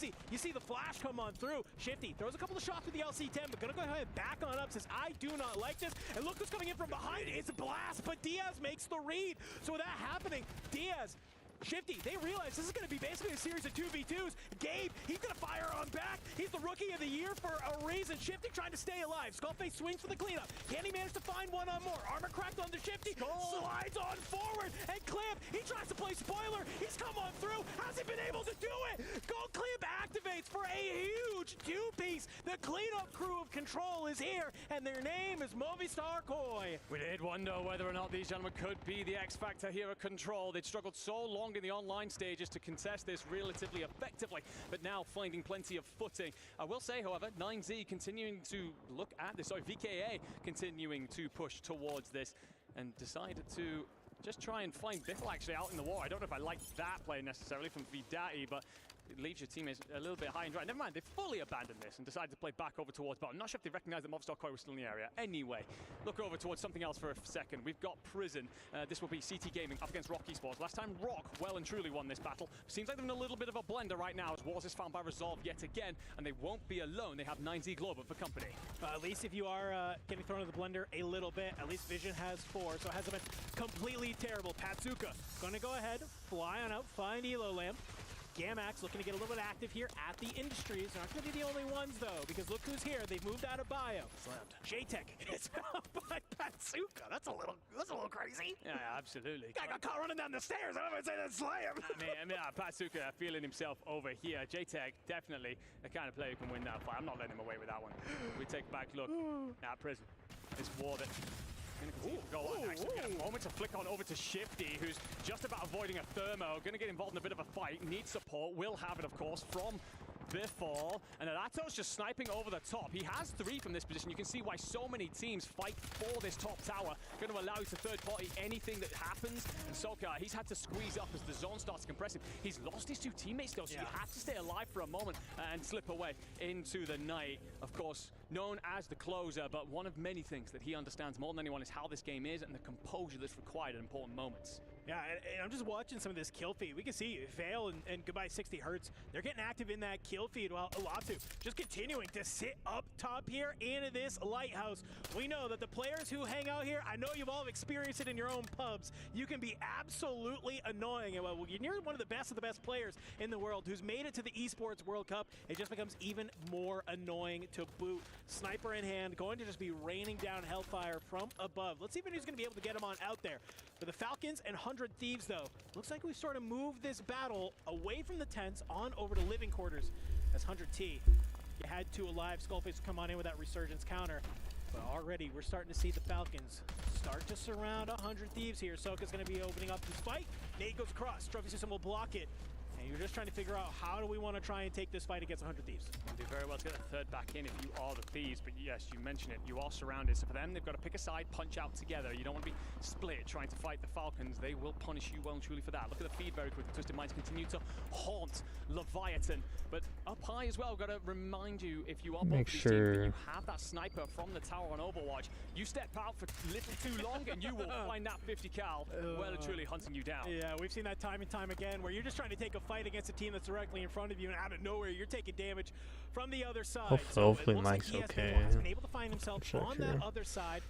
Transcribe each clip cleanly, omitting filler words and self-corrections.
crazy. You see the flash come on through. Shifty throws a couple of shots with the LC-10, but gonna go ahead and back on up, says, I do not like this. And look who's coming in from behind. It's Blast, but Diaz makes the read. So with that happening, Diaz, Shifty, they realize this is going to be basically a series of 2v2s. Gabe, he's going to fire on back. He's the rookie of the year for a reason. Shifty trying to stay alive. Skullface swings for the cleanup. Can he manage to find one on more? Armor cracked on the Shifty. Slides on forward. And Clamp, he tries to play spoiler. He's come on through. Hasn't been able to do it. Gold Clamp activates for a huge two-piece. The cleanup crew of Control is here, and their name is Movistar Koi. We did wonder whether or not these gentlemen could be the X Factor here at Control. They'd struggled so long in the online stages to contest this relatively effectively, but now finding plenty of footing. I will say, however, 9Z continuing to look at this, sorry, VKA continuing to push towards this and decided to just try and find Biffle actually out in the war. I don't know if I like that play necessarily from Vidati, but it leaves your teammates a little bit high and dry. Never mind, they fully abandoned this and decided to play back over towards bottom. Not sure if they recognized that Movistar Koi was still in the area. Anyway, look over towards something else for a second. We've got Prison. This will be CT Gaming up against Rock Esports. Last time Rock well and truly won this battle. Seems like they're in a little bit of a blender right now as Wars is found by Resolve yet again, and they won't be alone. They have 9Z Global for company. At least if you are getting thrown into the blender a little bit, at least Vision has 4, so it hasn't been completely terrible. Patsuka gonna go ahead, fly on out, find Elo Lamp. Gamax looking to get a little bit active here at the Industries. They're not going to be the only ones, though, because look who's here. They've moved out of bio. Slammed. J-Tech is found by Patsuka. That's a little crazy. Yeah, absolutely. Guy got caught running down the stairs. I'm going to say that slam. I mean, Patsuka feeling himself over here. J-Tech definitely the kind of player who can win that fight. I'm not letting him away with that one. We take a back look at Prison. This war that go on. Actually, get a moment to flick on over to Shifty, who's just about avoiding a thermo. Going to get involved in a bit of a fight. Needs support. Will have it, of course, from Biffle. And Arato's just sniping over the top. He has 3 from this position. You can see why so many teams fight for this top tower. Going to allow you to third party anything that happens. And Soka, he's had to squeeze up as the zone starts compressing. He's lost his 2 teammates, though, so you have to stay alive for a moment and slip away into the night. Of course, known as the closer, but one of many things that he understands more than anyone is how this game is and the composure that's required at important moments. Yeah, and I'm just watching some of this kill feed. We can see Vale and Goodbye 60 Hertz. They're getting active in that kill feed while Alatu just continuing to sit up top here in this lighthouse. We know that the players who hang out here, I know you've all experienced it in your own pubs. You can be absolutely annoying. And well, you're one of the best players in the world who's made it to the Esports World Cup. It just becomes even more annoying to boot. Sniper in hand, going to just be raining down hellfire from above. Let's see if anybody's going to be able to get him on out there. For the Falcons and 100 Thieves, though, looks like we've sort of moved this battle away from the tents on over to living quarters as 100T. You had 2 alive. Skullface come on in with that resurgence counter. But already we're starting to see the Falcons start to surround 100 Thieves here. Soka's going to be opening up this fight. Nate goes across. Trophy system will block it. And you're just trying to figure out how do we want to try and take this fight against 100 Thieves. You do very well to get the third back in if you are the Thieves, but yes, you mentioned it, you are surrounded. So for them, they've got to pick a side, punch out together. You don't want to be split trying to fight the Falcons. They will punish you well and truly for that. Look at the feed very quickly. Twisted Minds continue to haunt Leviathan. But up high as well, got to remind you, if you are both these teams, that you have that sniper from the tower on Overwatch. You step out for a little too long and you will find that 50 cal well and truly hunting you down. Yeah, we've seen that time and time again, where you're just trying to take a fight against a team that's directly in front of you, and out of nowhere you're taking damage from the other side. Hopefully Mike's okay. He's been able to find himself on that other side.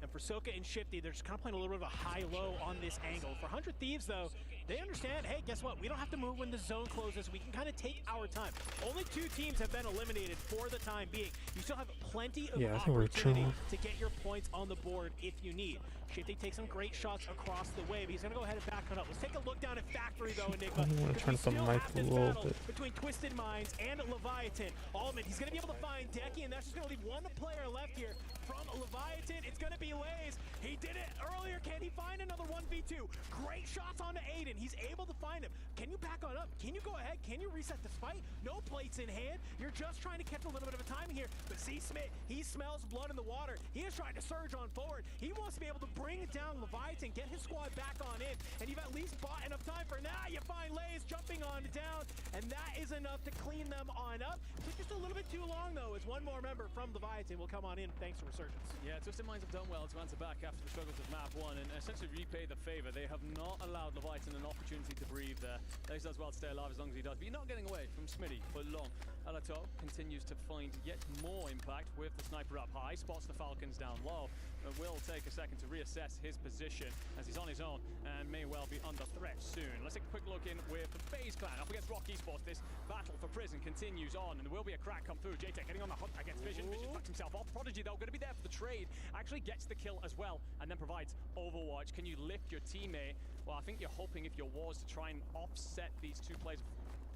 And for Soka and Shifty, they're just kind of playing a little bit of a high-low on this angle. For 100 Thieves, though, they understand, hey, guess what? We don't have to move when the zone closes. We can kind of take our time. Only 2 teams have been eliminated for the time being. You still have plenty of opportunity to get your points on the board if you need. Shifty takes some great shots across the way, but he's going to go ahead and back on up. Let's take a look down at Factory, though, Enigma. Because we still have this battle between Twisted Minds and Leviathan. Allman, he's going to be able to find Decky, and that's just going to leave 1 player left here from Leviathan. It's going to be Lays. He did it earlier. Can he find another 1v2? Great shots onto Aiden. He's able to find him. Can you back on up? Can you go ahead? Can you reset this fight? No plates in hand. You're just trying to catch a little bit of a timing here. But see Smith, he smells blood in the water. He is trying to surge on forward. He wants to be able to bring it down Leviathan, get his squad back on in, and you've at least bought enough time for now. You find Lays jumping on down, and that is enough to clean them on up. Took just a little bit too long, though, as 1 more member from Leviathan will come on in thanks to Resurgence. Yeah, Twisted Minds have done well well to answer back after the struggles of map 1 and essentially repay the favor. They have not allowed Leviathan an opportunity to breathe there. Lace does well to stay alive as long as he does, but you're not getting away from Smitty for long. Alato continues to find yet more impact with the sniper up high, spots the Falcons down low, but will take a second to reassess his position as he's on his own and may well be under threat soon. Let's take a quick look in with the FaZe clan up against Rock Esports. This battle for Prison continues on, and there will be a crack come through. JTech getting on the hunt against Vision. Vision fucks himself off. Prodigy, though, going to be there for the trade. Actually gets the kill as well, and then provides Overwatch. Can you lift your teammate? Well, I think you're hoping if you're Wars to try and offset these two players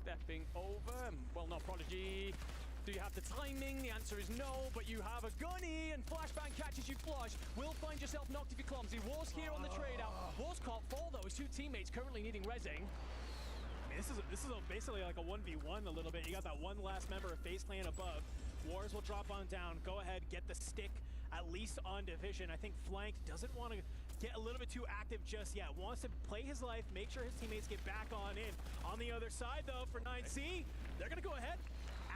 stepping over. Well, no, Prodigy. Do you have the timing? The answer is no, but you have a gunny, and Flashbang catches you flush. Will find yourself knocked if you're clumsy. Wars here on the trade out. Wars can't fall, though. His two teammates currently needing rezzing. This is basically like a 1v1 a little bit. You got that one last member of FaZe Clan above. Wars will drop on down. Go ahead, get the stick at least on Division. I think Flank doesn't want to get a little bit too active just yet. Wants to play his life, make sure his teammates get back on in. On the other side, though, for 9C, they're going to go ahead.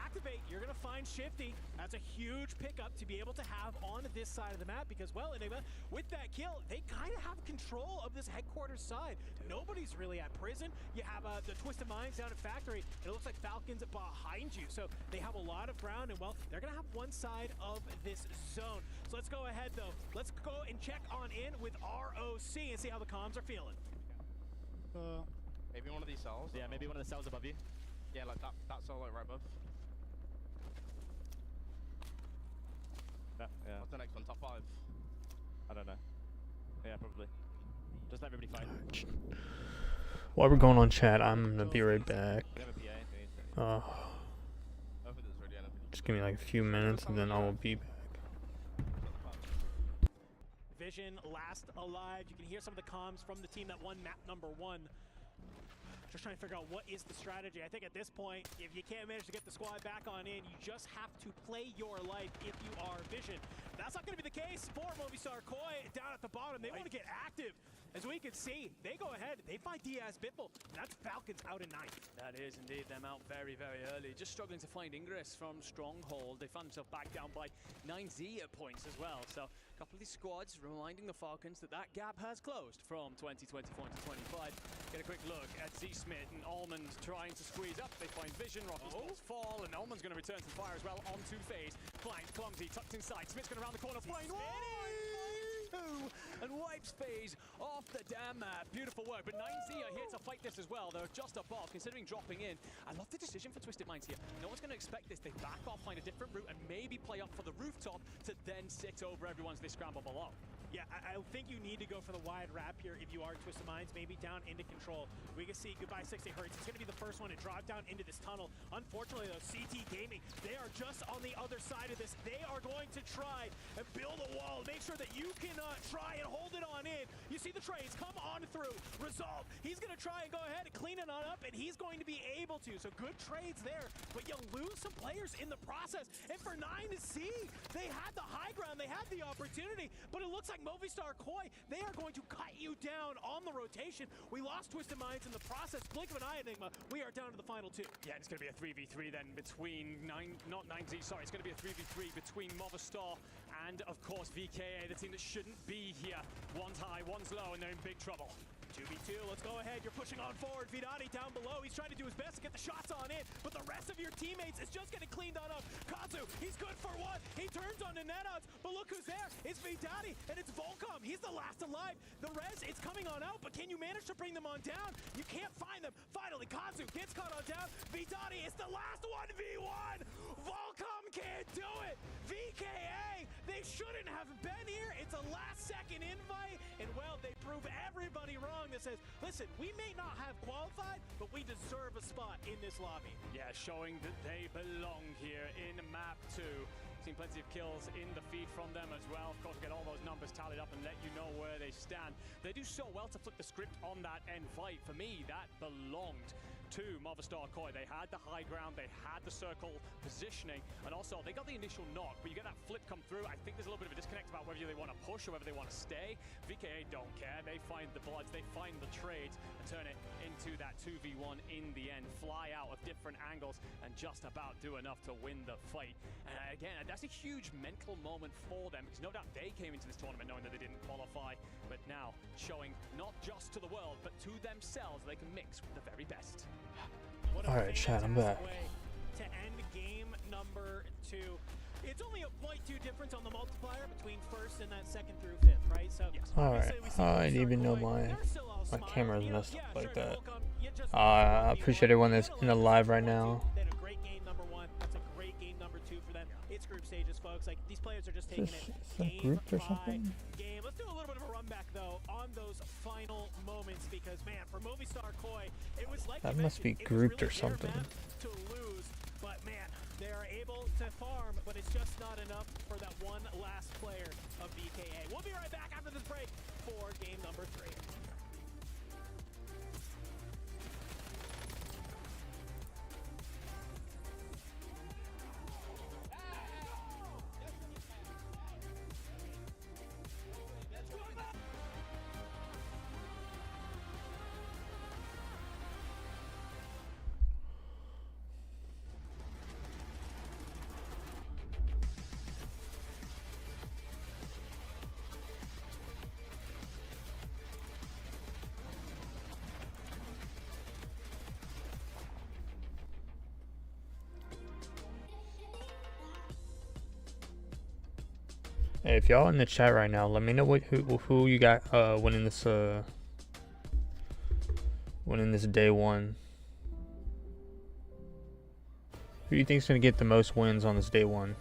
Activate, you're gonna find Shifty. That's a huge pickup to be able to have on this side of the map because, well, Enigma, with that kill, they kind of have control of this headquarters side. Nobody's really at Prison. You have the Twisted Minds down at Factory. It looks like Falcons behind you, so they have a lot of ground, and, well, they're gonna have one side of this zone. So let's go ahead, though. Let's go and check on in with ROC and see how the comms are feeling. Maybe one of these cells. Yeah, maybe one of the cells above you. Yeah, like that cell like right above. Yeah. What's the next one? Top 5? I don't know. Yeah, probably. Just let everybody fight. While we're going on chat, I'm gonna be right back. We have a PA if we need to. Just give me like a few minutes and then I will be back. Vision last alive. You can hear some of the comms from the team that won map number 1. Just trying to figure out what is the strategy. I think at this point, if you can't manage to get the squad back on in, you just have to play your life if you are Vision. That's not going to be the case for Movistar Koi down at the bottom. They want to get active. As we can see, they go ahead, they find Diaz Bitbull. That's Falcons out in 9. That is indeed them out very, very early. Just struggling to find ingress from Stronghold. They found themselves back down by 9Z at points as well. So a couple of these squads reminding the Falcons that that gap has closed from 2024 to 25. Get a quick look at Z-Smith and Almond trying to squeeze up. They find Vision, Rocky's balls fall, and Almond's going to return some fire as well onto FaZe. Flank, clumsy, tucked inside. Smith's going around the corner, flying and wipes FaZe off the damn map. Beautiful work, but 9Z are here to fight this as well. They're just above, considering dropping in. I love the decision for Twisted Minds here. No one's going to expect this. They back off, find a different route, and maybe play up for the rooftop to then sit over everyone's they scramble below. Yeah, I think you need to go for the wide wrap here if you are Twisted Minds, maybe down into control. We can see goodbye 60 Hertz. It's going to be the first one to drive down into this tunnel. Unfortunately, though, CT Gaming, they are just on the other side of this. They are going to try and build a wall, make sure that you can try and hold it on in. You see the trades come on through. Resolve. He's going to try and go ahead and clean it on up, and he's going to be able to. So good trades there, but you lose some players in the process. And for 9C, they had the high ground. They had the opportunity, but it looks like Movistar Koi, they are going to cut you down on the rotation. We lost Twisted Minds in the process. Blink of an eye, Enigma. We are down to the final 2. Yeah, it's going to be a 3v3 then between not 9Z, sorry. It's going to be a 3v3 between Movistar and, of course, VKA, the team that shouldn't be here. One's high, one's low, and they're in big trouble. 2v2, let's go ahead. You're pushing on forward. Vidani down below. He's trying to do his best to get the shots on in, but the rest of your teammates is just getting cleaned on up. Kazu, he's good for one. He turns on the net odds, but look who's there. It's Vidani, and it's Volcom. He's the last alive. The res, it's coming on out, but can you manage to bring them on down? You can't find them. Finally, Kazu gets caught on down. Vidani, it's the last 1v1. Volcom can't do it. VKA, they shouldn't have been here. It's a last-second invite, and, well, they prove everybody wrong that says, listen, we may not have qualified, but we deserve a spot in this lobby. Yeah, showing that they belong here in map 2. Seen plenty of kills in the feed from them as well. Of course, get all those numbers tallied up and let you know where they stand. They do so well to flip the script on that end fight. For me, that belonged to Movistar Koi. They had the high ground, they had the circle positioning, and also they got the initial knock, but you get that flip come through. I think there's a little bit of a disconnect about whether they want to push or whether they want to stay. VKA don't care. They find the bloods, they find the trades, and turn it into that 2v1 in the end. Fly out of different angles and just about do enough to win the fight. And again, that's a huge mental moment for them, because no doubt they came into this tournament knowing that they didn't qualify, but now showing not just to the world, but to themselves they can mix with the very best. Alright, chat, I'm back. To end game number 2. It's only a 0.2 difference on the multiplier between first and that second through fifth, right? So Alright, I didn't even know my camera's messed up like that. I appreciate everyone that's in the live right now. They had a great game number 1. That's a great game number 2 for them. It's group stages, folks. Like, these players are just taking it game grouped or by something? game. Let's do a little bit of a run back though on those final moments, because man, for Movistar Koi, it was like That must be grouped or something. To lose, but man, they are able to farm, but it's just not enough for that one last player of VKA. We'll be right back after this break for game number 3. Hey, if y'all in the chat right now, let me know who you got winning this day 1. Who do you think's gonna get the most wins on this day 1?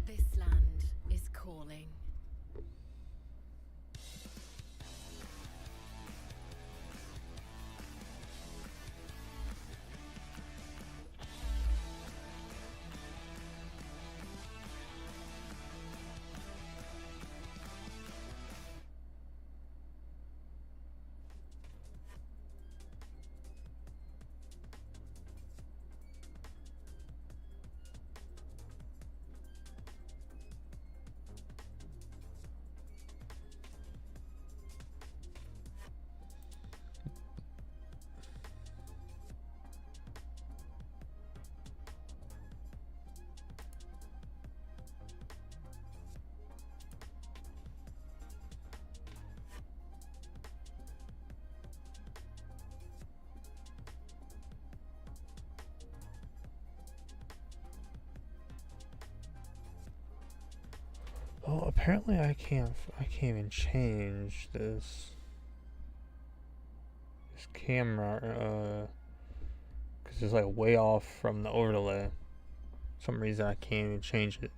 This land is calling. Oh, apparently I can't even change this camera, because it's like way off from the overlay. For some reason I can't even change it.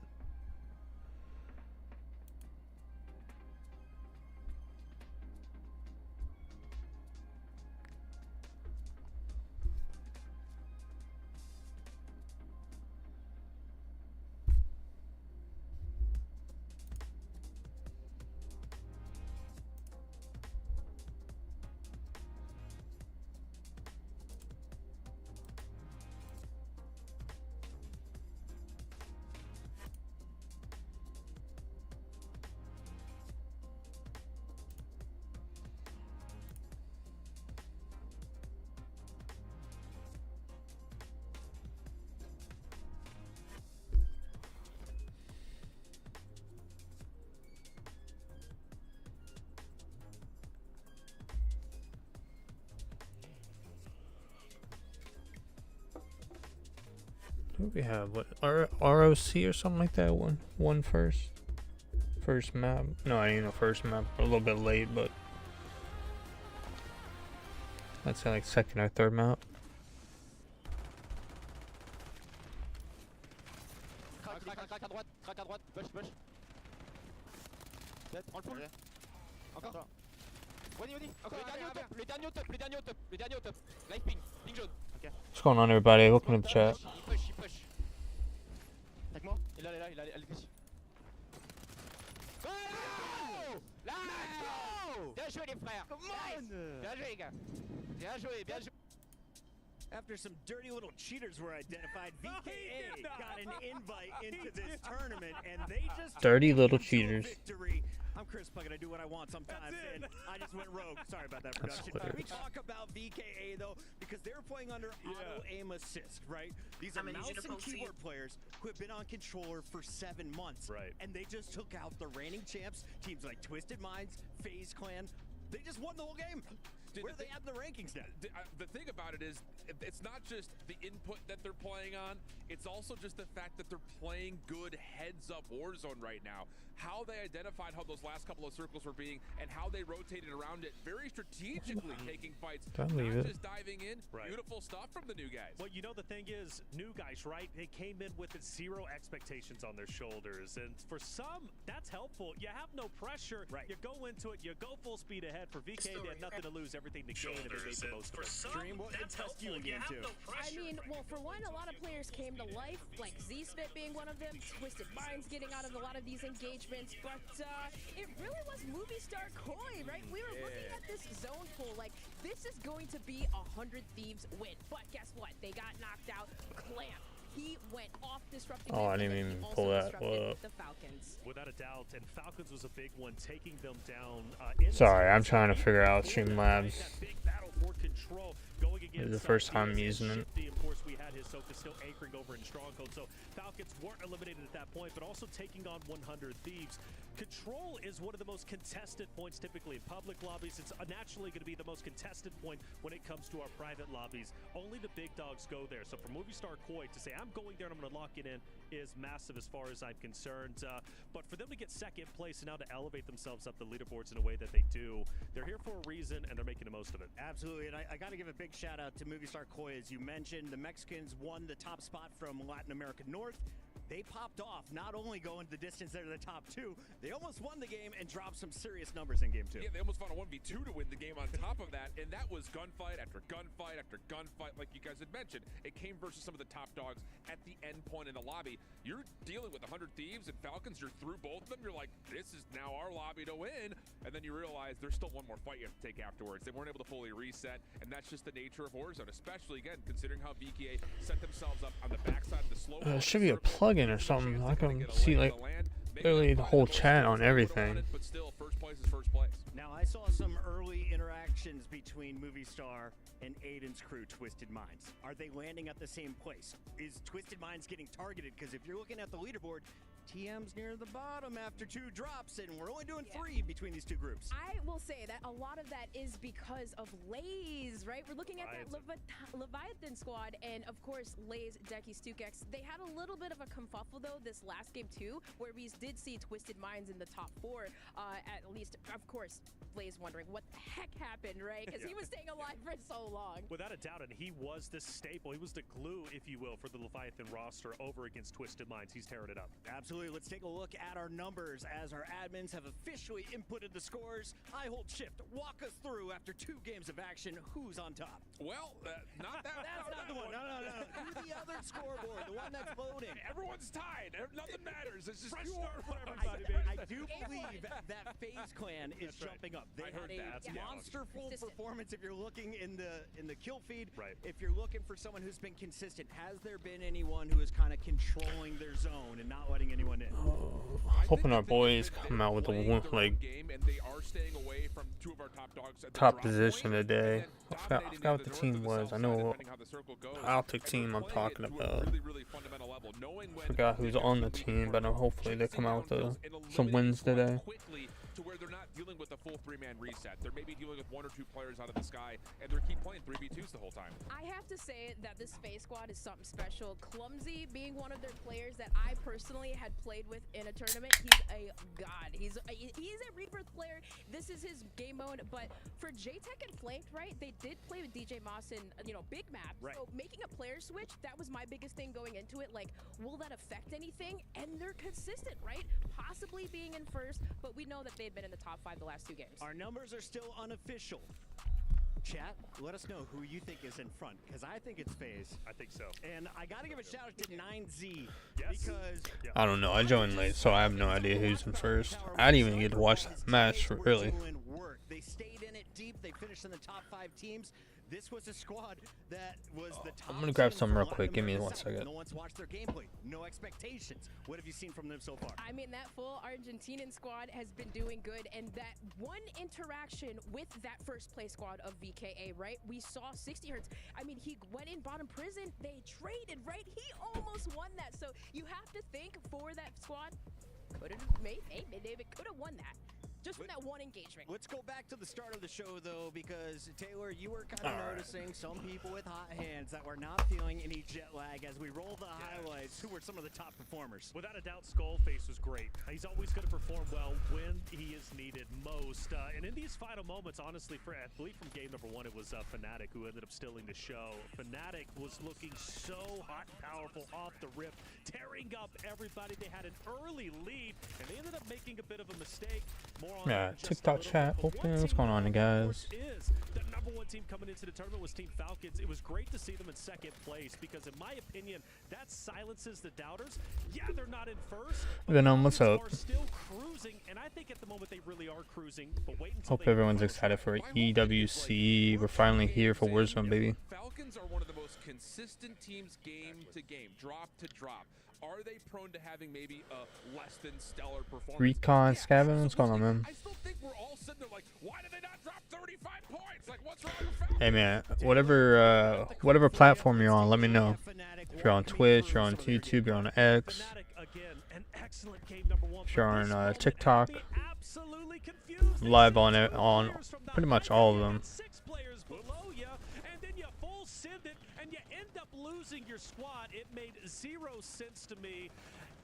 What do we have? What ROC or something like that? One first map. No, I didn't know first map. A little bit late, but let's say like second or third map. Crac à droite, push. Dead, prends le pull. Encore. Wadi. Encore. Le dernier au top. Life ping jaune. Ok. What's going on, everybody? Welcome to the chat. Il push. Avec moi. Il est là, elle est ici. Bien joué les frères. Nice. Bien joué les gars. Bien joué, bien joué. After some dirty little cheaters were identified, VKA got an invite into this tournament, and they just Dirty took little it to a cheaters. victory. I'm Chris Puckett. I do what I want sometimes, and I just went rogue. Sorry about that That's production. Can we hilarious. talk about VKA though, because they're playing under auto aim assist, right? These are mouse and keyboard players who have been on controller for 7 months, Right. And they just took out the reigning champs, teams like Twisted Minds, FaZe Clan. They just won the whole game. Where are they at in the rankings now? The thing about it is, it's not just the input that they're playing on, it's also just the fact that they're playing good heads-up Warzone right now. How they identified how those last couple of circles were being and how they rotated around it very strategically, taking fights, Don't leave not it. just diving in. Right. Beautiful stuff from the new guys. Well, you know, the thing is, new guys, right? They came in with zero expectations on their shoulders. And for some, that's helpful. You have no pressure. Right. You go into it, you go full speed ahead. For VK, they had nothing to lose, everything to gain, and they made the most of it. Dream, what impressed you in game two? I mean, well, for one, a lot of players came to life, like Z-Spit being one of them, Twisted Minds getting out of a lot of these engagements, but it really was movie star Koi, right? We were looking at this zone pool, like, this is going to be 100 Thieves win, but guess what? They got knocked out. Clamp. He went off disrupting Oh, them, I and didn't then he even also pull that disrupted up. the Falcons. Without a doubt, and Falcons was a big one, taking them down. Sorry, I'm trying to figure out Streamlabs. That big battle for control going against This is the first time I'm EWC using it. Shifty. Of course, we had his Soka still anchoring over in Stronghold, so Falcons weren't eliminated at that point, but also taking on 100 Thieves. Control is one of the most contested points typically in public lobbies. It's naturally going to be the most contested point when it comes to our private lobbies. Only the big dogs go there. So for Movie Star Koi to say, I'm going there and I'm going to lock it in, is massive as far as I'm concerned. But for them to get second place and now to elevate themselves up the leaderboards in a way that they do, they're here for a reason and they're making the most of it. Absolutely, and I got to give a big shout out to Movie Star Koi. As you mentioned, the Mexicans won the top spot from Latin America North. They popped off, not only going the distance there to the top two, they almost won the game and dropped some serious numbers in game two. Yeah, they almost found a 1v2 to win the game on top of that, and that was gunfight after gunfight after gunfight, like you guys had mentioned. It came versus some of the top dogs at the end point in the lobby. You're dealing with 100 Thieves and Falcons, you're through both of them, you're like, this is now our lobby to win, and then you realize there's still one more fight you have to take afterwards. They weren't able to fully reset, and that's just the nature of Warzone, especially, again, considering how VKA set themselves up on the backside of the slow. There should be a plugin or something. I can see like literally the whole chat on everything. But still, first place is first place. Now, I saw some early interactions between Movie Star and Aiden's crew, Twisted Minds. Are they landing at the same place? Is Twisted Minds getting targeted? Because if you're looking at the leaderboard, TM's near the bottom after 2 drops, and we're only doing 3 between these 2 groups. I will say that a lot of that is because of Lays, right? We're looking at that Leviathan squad, and of course, Lays, Decky, Stukex. They had a little bit of a kerfuffle, though, this last game, too, where we did see Twisted Minds in the top 4, at least. Of course, Lays wondering what the heck happened, right? Because he was staying alive for so long. Without a doubt, and he was the staple. He was the glue, if you will, for the Leviathan roster over against Twisted Minds. He's tearing it up. Absolutely. Let's take a look at our numbers as our admins have officially inputted the scores. I hold shift. Walk us through after 2 games of action. Who's on top? Well, not that. That's not the one. No. Do the other scoreboard, the one that's loading. Everyone's tied. Nothing matters. It's just Fresh pure. start for everybody, baby. I do believe that FaZe Clan is jumping up. They I heard had a that. monsterful Consistent. performance. If you're looking in the kill feed, Right. if you're looking for someone who's been consistent, has there been anyone who is kind of controlling their zone and not letting anyone in? Hoping our boys come out with the one, like game, and they are staying away from 2 of our top dogs at the top drop position point, today. and I then forgot what the dominating team the was. I south side, know depending how the circle goes. Altic And team they're I'm playing it talking to a about. really, really fundamental level, knowing when Forgot who's they're on the weak team, but corners, hopefully they chasing come out with downhills and some eliminating wins squads today. quickly to where they're not dealing with a full 3-man reset. They're maybe dealing with 1 or 2 players out of the sky, and they keep playing 3v2s the whole time. I have to say that this FaZe squad is something special. Clumsy being one of their players that I personally had played with in a tournament. He's a god. He's a Rebirth player. This is his game mode. But for JTech and Flanked, right, they did play with DJ Moss in, big map. Right. So making a player switch, that was my biggest thing going into it. Like, will that affect anything? And they're consistent, right? Possibly being in first, but we know that they've been in the top 5 the last 2 games. Our numbers are still unofficial. Chat, let us know who you think is in front, because I think it's FaZe. I think so. And I got to give a shout out to 9Z, Yes. because I don't know. I joined late, so I have no idea who's in first. I didn't even get to watch that match, really. They stayed in it deep. They finished in the top 5 teams. This was a squad that was the top. I'm gonna grab team some for real Latin quick. Give me America 1 South. second. No one's watched their gameplay. No expectations. What have you seen from them so far? I mean, that full Argentinian squad has been doing good, and that one interaction with that first place squad of VKA, right? We saw 60 Hertz. I mean, he went in bottom prison. They traded, right? He almost won that. So you have to think for that squad, could have made, hey, David could have won that. Just from that one engagement. Let's go back to the start of the show, though, because, Taylor, you were kind of noticing some people with hot hands that were not feeling any jet lag as we roll the highlights. Who were some of the top performers? Without a doubt, Skullface was great. He's always going to perform well when he is needed most. And in these final moments, honestly, I believe from game number 1, it was Fnatic who ended up stealing the show. Fnatic was looking so hot and powerful off the rip, tearing up everybody. They had an early lead, and they ended up making a bit of a mistake. Yeah, TikTok chat open. What's going on, guys? The number 1 team coming into the tournament was Team Falcons. It was great to see them in 2nd place because, in my opinion, that silences the doubters. Yeah, they're not in first. Venom, what's up? Are still cruising, and I think at the moment they really are cruising. But wait until Hope everyone's excited for EWC. We're finally here for Warzone, baby. Falcons are one of the most consistent teams game to game, drop to drop. Are they prone to having maybe a less than stellar performance? Recon, Scavin, what's going on, man? I still think we're all sitting there like, why did they not drop 35 points? Like, what's wrong with Falcons? Hey, man, whatever platform you're on, let me know. If you're on Twitch, you're on YouTube, you're on X, if you're on TikTok, I'm live on it on pretty much all of them. Losing your squad, it made 0 sense to me.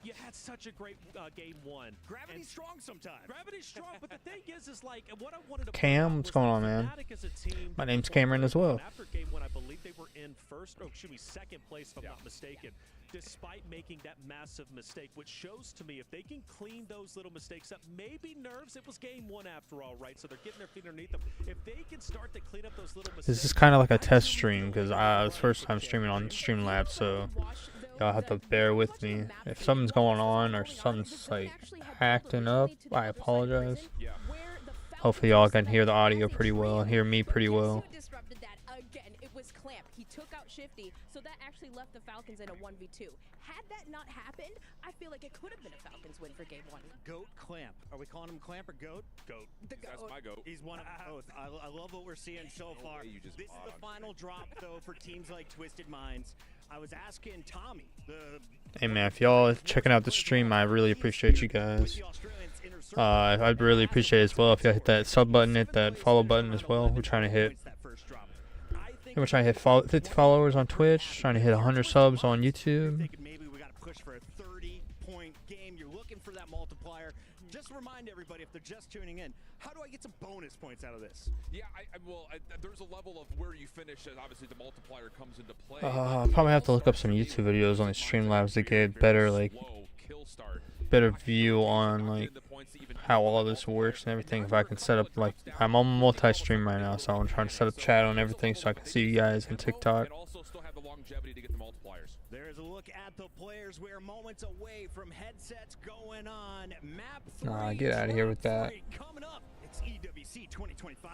You had such a great game 1. Gravity's strong sometimes. Gravity's strong, but the thing is like what I wanted to Cam, what's going on, man? My name's Cameron as well. After game 1, I believe they were in first, or excuse me, 2nd place, if I'm not mistaken, despite making that massive mistake, which shows to me if they can clean those little mistakes up, maybe nerves. It was game 1 after all, right? So they're getting their feet underneath them. If they can start to clean up those little mistakes. This is kind of like a test stream because it's first time streaming on Streamlabs, so y'all have to bear with me. If something's going on or something's like acting up, I apologize. Hopefully y'all can hear the audio pretty well and hear me pretty well. He took out Shifty, so that actually left the Falcons in a 1v2. Had that not happened, I feel like it could have been a Falcons win for game 1. Goat Clamp. Are we calling him Clamp or Goat? Goat. The goat. That's my goat. He's one of both. I love what we're seeing so far. This is the final drop, though, for teams like Twisted Minds. I was asking Tommy. Hey, man, if y'all checking out the stream, I really appreciate you guys. I'd really appreciate it as well if y'all hit that sub button, hit that follow button as well. We're trying to hit 50 followers on Twitch, trying to hit 100 subs on YouTube. Maybe we got to push for a 30-point game. You're looking for that multiplier. Just remind everybody, if they're just tuning in, how do I get some bonus points out of this? Yeah, there's a level of where you finish, and obviously the multiplier comes into play. I'll probably have to look up some YouTube videos on the Streamlabs to get better, better view on like how all this works and everything. If I can set up like I'm on multi-stream right now, so I'm trying to set up chat on everything so I can see you guys in TikTok. And also still have the longevity to get the multipliers. There's a look at the players. We're moments away from headsets going on. Map 3. Get out of here with that. Coming up, it's EWC 2025.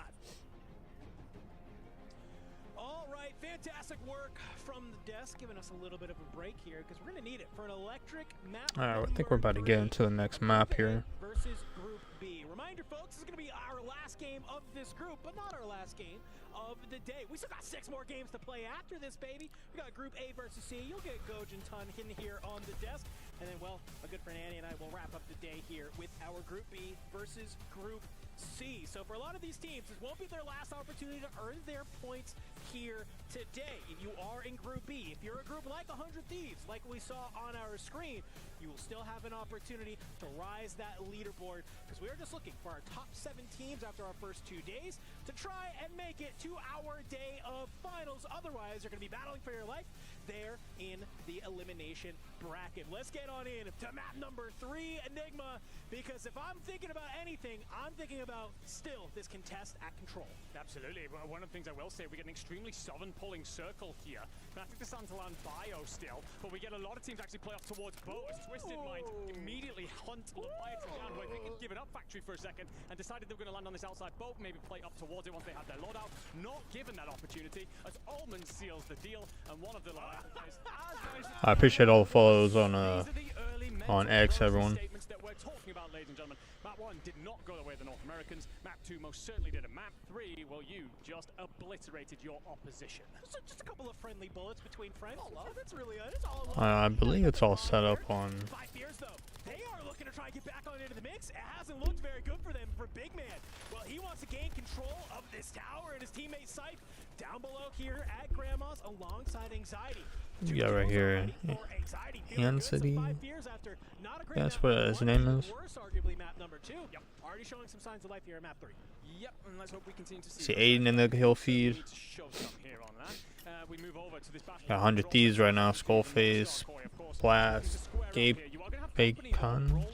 All right, fantastic work from the desk, giving us a little bit of a break here because we're going to need it for an electric map. Alright, I think we're about to get into the next map here. Versus Group B. Reminder, folks, this is going to be our last game of this group, but not our last game of the day. We still got 6 more games to play after this, baby. We got Group A versus C. You'll get Gojin Ton in here on the desk. And then, well, my good friend Annie and I will wrap up the day here with our Group B versus Group C. So for a lot of these teams, this won't be their last opportunity to earn their points here today. If you are in Group B, if you're a group like 100 Thieves, like we saw on our screen, you will still have an opportunity to rise that leaderboard because we are just looking for our top 7 teams after our first 2 days to try and make it to our day of finals. Otherwise, you're going to be battling for your life there in the elimination bracket. Let's get on in to map number 3, Enigma, because if I'm thinking about anything, I'm thinking about about still this contest at control. Absolutely. Well, one of the things I will say, we get an extremely southern pulling circle here. I think the Santalan bio still, but we get a lot of teams actually play off towards boat as Twisted Mind immediately hunt Leviathan down, where they could give it up factory for a second and decided they were going to land on this outside boat, maybe play up towards it once they had their loadout. Not given that opportunity as Ullman seals the deal, and one of the I appreciate all the follows on X, everyone. That we're talking about, ladies and gentlemen. Map 1 did not go the way of the North Americans. Map 2 most certainly did. And Map 3, well, you just obliterated your opposition. So just a couple of friendly bullets between friends. That's really good. It's all I believe it's all set up on. 5 years though. They are looking to try and get back on into the mix. It hasn't looked very good for them for Big Man. Well, he wants to gain control of this tower and his teammate's sight down below here at Grandma's alongside Anxiety. You got right here, City. That's what his name is. Arguably map number 2. Yep. Already showing some signs of life here at map 3. Yep, and let's hope we continue to see Aiden in the hill feed. We move over to this Got 100 Thieves right now. Skullface, Blast, Gabe, Bacon.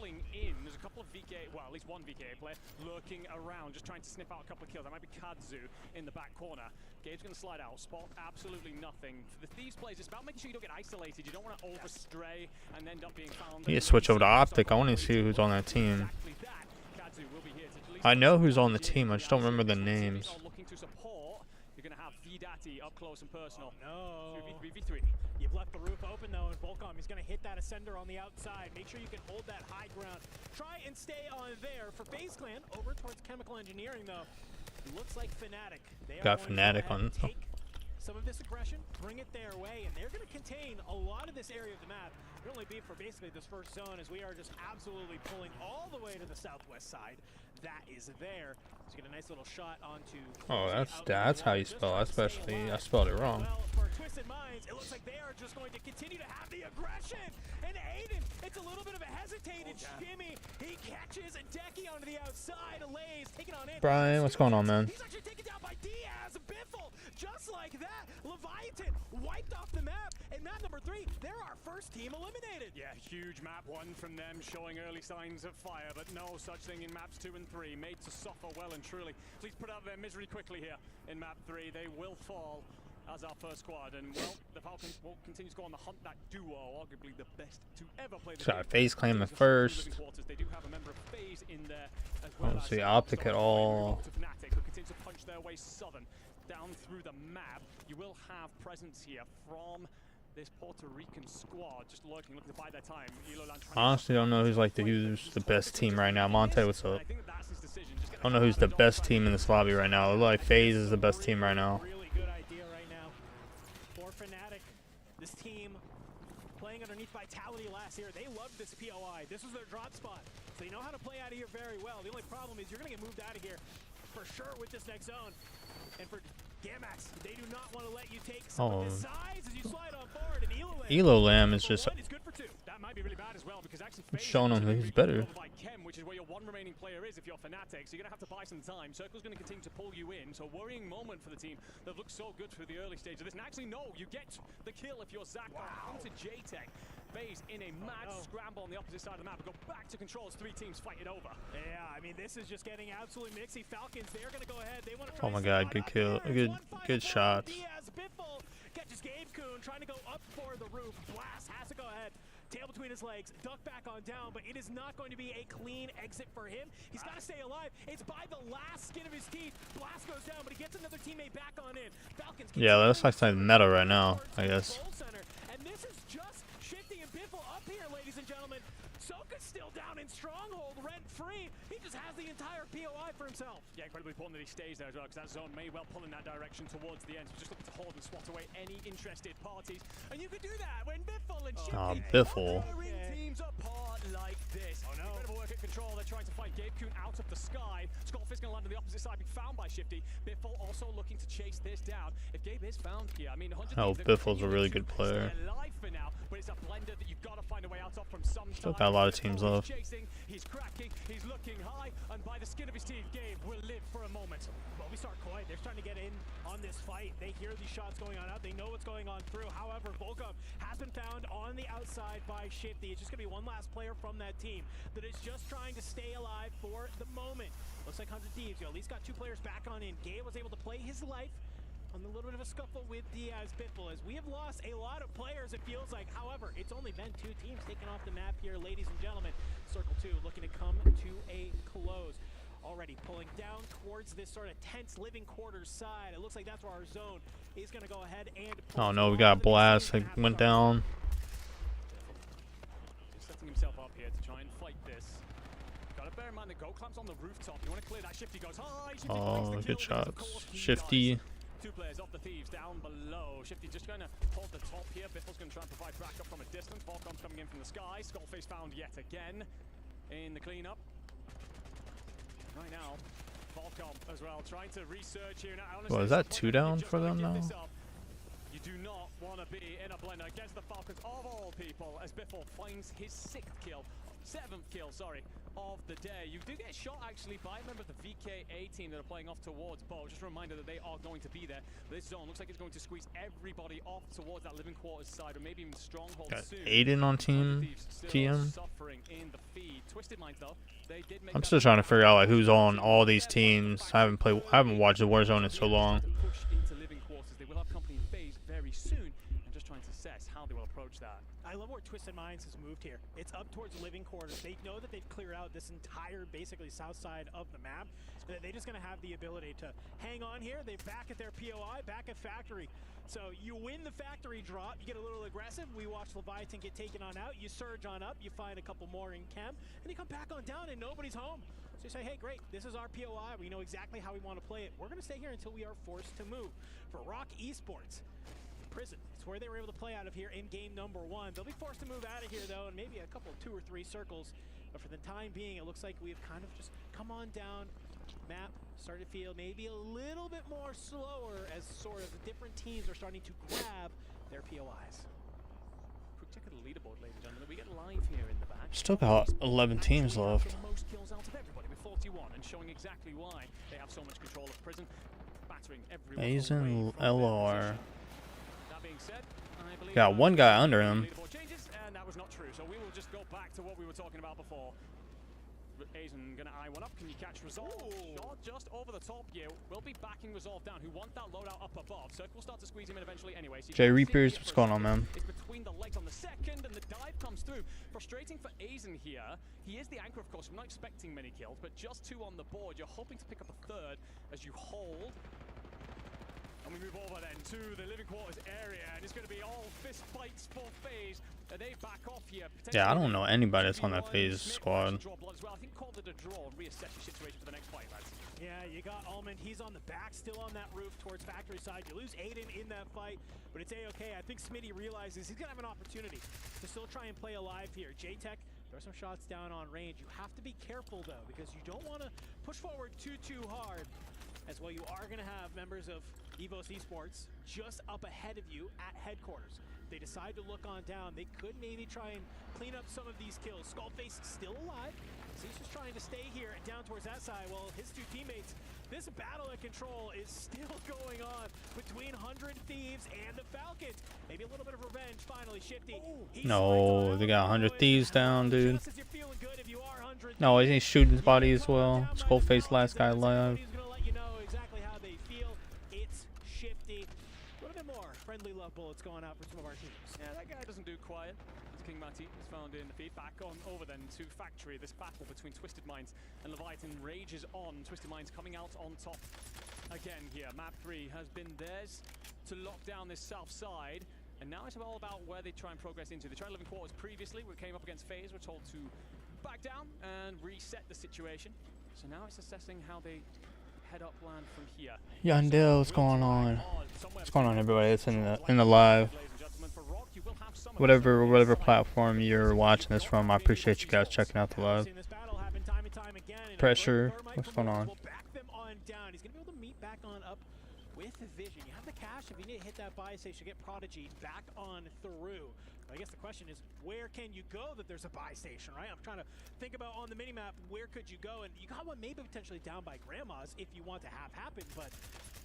There's a couple of VK, well, at least one VK player lurking around, just trying to sniff out a couple of kills. That might be Kadzu in the back corner. Gabe's going to slide out, spot absolutely nothing. For the Thieves players, it's about making sure you don't get isolated. You don't want to overstray and end up being found. You switch over to Optic. I want to see who's on that team. I know who's on the team. I just don't remember the names. Looking to support. You're going to have Vidati up close and personal. Oh, no. 2v3v3. You've left the roof open though, and Volcom is going to hit that Ascender on the outside. Make sure you can hold that high ground. Try and stay on there for FaZe Clan. Over towards Chemical Engineering though. Looks like Fnatic. They got Fnatic on. Take some of this aggression, bring it their way, and they're going to contain a lot of this area of the map. It'll only be for basically this first zone, as we are just absolutely pulling all the way to the southwest side. That is there. Let's get a nice little shot onto. Oh, that's how you spell. Especially, I spelled it wrong. Well, for Twisted Minds, it looks like they are just going to continue to have the aggression. And Aiden, it's a little bit of a hesitated shimmy. He catches Decky onto the outside. Lays taking on in. Brian, what's going on, man? He's actually taken down by Diaz. Biffle, just like that. Leviathan wiped off the map. And map number 3, they're our first team eliminated. Yeah, huge map 1 from them, showing early signs of fire, but no such thing in maps 2 and 3. Made to suffer well and truly. Please put out their misery quickly here in map 3. They will fall as our first squad, and well, the Falcons will continue to go on the hunt. That duo, arguably the best to ever play the game. FaZe claim at first. They do have a member of FaZe in there as I don't see Optic at all. Fnatic, who continue to punch their way southern down through the map. You will have presence here from this Puerto Rican squad, just looking to buy their time. Honestly, I don't know who's the best team right now. Monte, what's up? I don't know who's the best team in this lobby right now. It looks like FaZe is the best team right now. Really good idea right now for Fnatic. This team playing underneath Vitality last year. They loved this POI. This was their drop spot. So they know how to play out of here very well. The only problem is you're going to get moved out of here for sure with this next zone. And for Gamax, they do not want to let you take some of the size as you slide on forward. And Elo Lamb is just that might be really bad as well, because actually showing him who's better. By Chem, which is where your one remaining player is if you're Fnatic, so you're going to have to buy some time. Circle's going to continue to pull you in, so worrying moment for the team that looks so good through the early stage of this. And actually, no, you get the kill if you're Zach. Onto JTech. FaZe in a mad scramble on the opposite side of the map. Go back to control as 3 teams fight it over. Yeah, I mean, this is just getting absolutely mixy. Falcons, they're going to go ahead. They want to try. Oh my God, good kill, good shots. Diaz, Biffle catches Gabe Kuhn, trying to go up for the roof. Blast has to go ahead. Tail between his legs, duck back on down, but it is not going to be a clean exit for him. He's got to stay alive. It's by the last skin of his teeth. Blast goes down, but he gets another teammate back on in. Falcons. Yeah, that's like meta right now, I guess. And this is just Shifty and Biffle up here, ladies and gentlemen. Soka's still down in Stronghold, rent-free. He just has the entire POI for himself. Yeah, incredibly important that he stays there as well, because that zone may well pull in that direction towards the end. So just looking to hold and swat away any interested parties. And you can do that when Biffle and Shifty Biffle. teams apart like this. Oh no. Incredible work at control. They're trying to fight Gabe Kuhn out of the sky. Skullfist going to land on the opposite side, be found by Shifty. Biffle also looking to chase this down. If Gabe is found here, I mean, 100 Biffle's a really good player. Alive for now, but it's a a blender that you've got to find a way out of from some Still got a lot of teams left. He's cracking, he's looking high, and by the skin of his teeth, Gabe will live for a moment. Well, we start quiet. They're starting to get in on this fight. They hear these shots going on out. They know what's going on through. However, Volkov has been found on the outside by Shifty. It's just going to be one last player from that team that is just trying to stay alive for the moment. Looks like 100 Thieves, at least got 2 players back on in. Gabe was able to play his life on a little bit of a scuffle with Diaz Biffle, as we have lost a lot of players, it feels like. However, it's only been 2 teams taken off the map here, ladies and gentlemen. Circle 2 looking to come to a close. Already pulling down towards this sort of tense living quarters side. It looks like that's where our zone is going to go ahead and... Oh no, we got blast. It went down. Just setting himself up here to try and fight this. Gotta bear in mind the go clamps on the rooftop. You want to clear that. Shifty goes high. Shifty Oh, good shots. Shifty. 2 players off the Thieves down below. Shifty just going to hold the top here. Biffle's going to try and provide backup from a distance. Volcom coming in from the sky. Skullface found yet again in the cleanup. Right now, Volcom as well trying to research here. Now, honestly, Well, is that 2 down for them now? You do not want to be in a blender against the Falcons of all people, as Biffle finds his 7th kill, sorry, of the day. You do get shot actually by a member of the VKA team that are playing off towards Bo. Just a reminder that they are going to be there. This zone looks like it's going to squeeze everybody off towards that living quarters side, or maybe even stronghold soon. Aiden on team TM. Suffering in the feed. Twisted Minds though, they did make I'm still trying to figure out like who's on all these teams. I haven't watched the Warzone in so long. Push into living quarters. They will have company in phase very soon. I'm just trying to assess how they will approach that. I love where Twisted Minds has moved here. It's up towards living quarters. They know that they've cleared out this entire, basically, south side of the map. They're just going to have the ability to hang on here. They're back at their POI, back at factory. So you win the factory drop, you get a little aggressive. We watch Leviathan get taken on out. You surge on up, you find a couple more in chem, and you come back on down and nobody's home. So you say, hey, great, this is our POI. We know exactly how we want to play it. We're going to stay here until we are forced to move. For Rock Esports, Prison, it's where they were able to play out of here in game number 1. They'll be forced to move out of here, though, and maybe a couple, 2 or 3 circles. But for the time being, it looks like we've kind of just come on down. Map started to feel maybe a little bit more slower as sort of the different teams are starting to grab their POIs. Quick check of the leaderboard, ladies and gentlemen. We get live here in the back. Still got 11 teams left. The most kills out of everybody with 41, and showing exactly why they have so much control of Prison, battering everyone. Aizen LR. That being said, I believe Got one guy under him. leaderboard changes, and that was not true. So we will just go back to what we were talking about before. Aizen gonna eye one up. Can you catch Resolve? Shot just over the top. You will be backing Resolve down, who want that loadout up above. Circle will start to squeeze him in eventually anyway. So Jay Reapers, what's going on, man? It's between the legs on the second, and the dive comes through. Frustrating for Aizen here. He is the anchor, of course. We're not expecting many kills, but just 2 on the board. You're hoping to pick up a 3rd as you hold. And we move over then to the living quarters area, and it's going to be all fist fights for FaZe. They back off here. Yeah, I don't know anybody that's on that FaZe squad. I think call it a draw and reassess your situation for the next fight, lads. Yeah, you got Almond. He's on the back, still on that roof towards factory side. You lose Aiden in that fight, but it's A-okay. I think Smitty realizes he's going to have an opportunity to still try and play alive here. J-Tech, there are some shots down on range. You have to be careful, though, because you don't want to push forward too hard. As well, you are going to have members of EWC Esports just up ahead of you at headquarters. If they decide to look on down, they could maybe try and clean up some of these kills. Skullface still alive, so he's just trying to stay here and down towards that side. Well, his 2 teammates, this battle at control is still going on between 100 Thieves and the Falcons. Maybe a little bit of revenge finally. Shifty. No, they got 100 Thieves down, dude. No, he's shooting his body as well. Skullface, last guy alive. Friendly love bullets going out for some of our teams. Yeah, that guy doesn't do quiet. As King Matty is found in the feed. Back on over then to Factory. This battle between Twisted Minds and Leviathan rages on. Twisted Minds coming out on top again here. Map 3 has been theirs to lock down this south side. And now it's all about where they try and progress into. They tried living quarters previously. We came up against FaZe. We're told to back down and reset the situation. So now it's assessing how they head upland from here. Yandel, what's going on? What's going on, everybody? It's in the live. Whatever platform you're watching this from, I appreciate you guys checking out the live. Pressure, what's going on? He's going to be able to meet back on up with vision. You have the cash if you need to hit that buy station, get Prodigy back on through. I guess the question is, where can you go that there's a buy station, right? I'm trying to think about on the minimap, where could you go? And you got one maybe potentially down by Grandma's if you want to have happen, but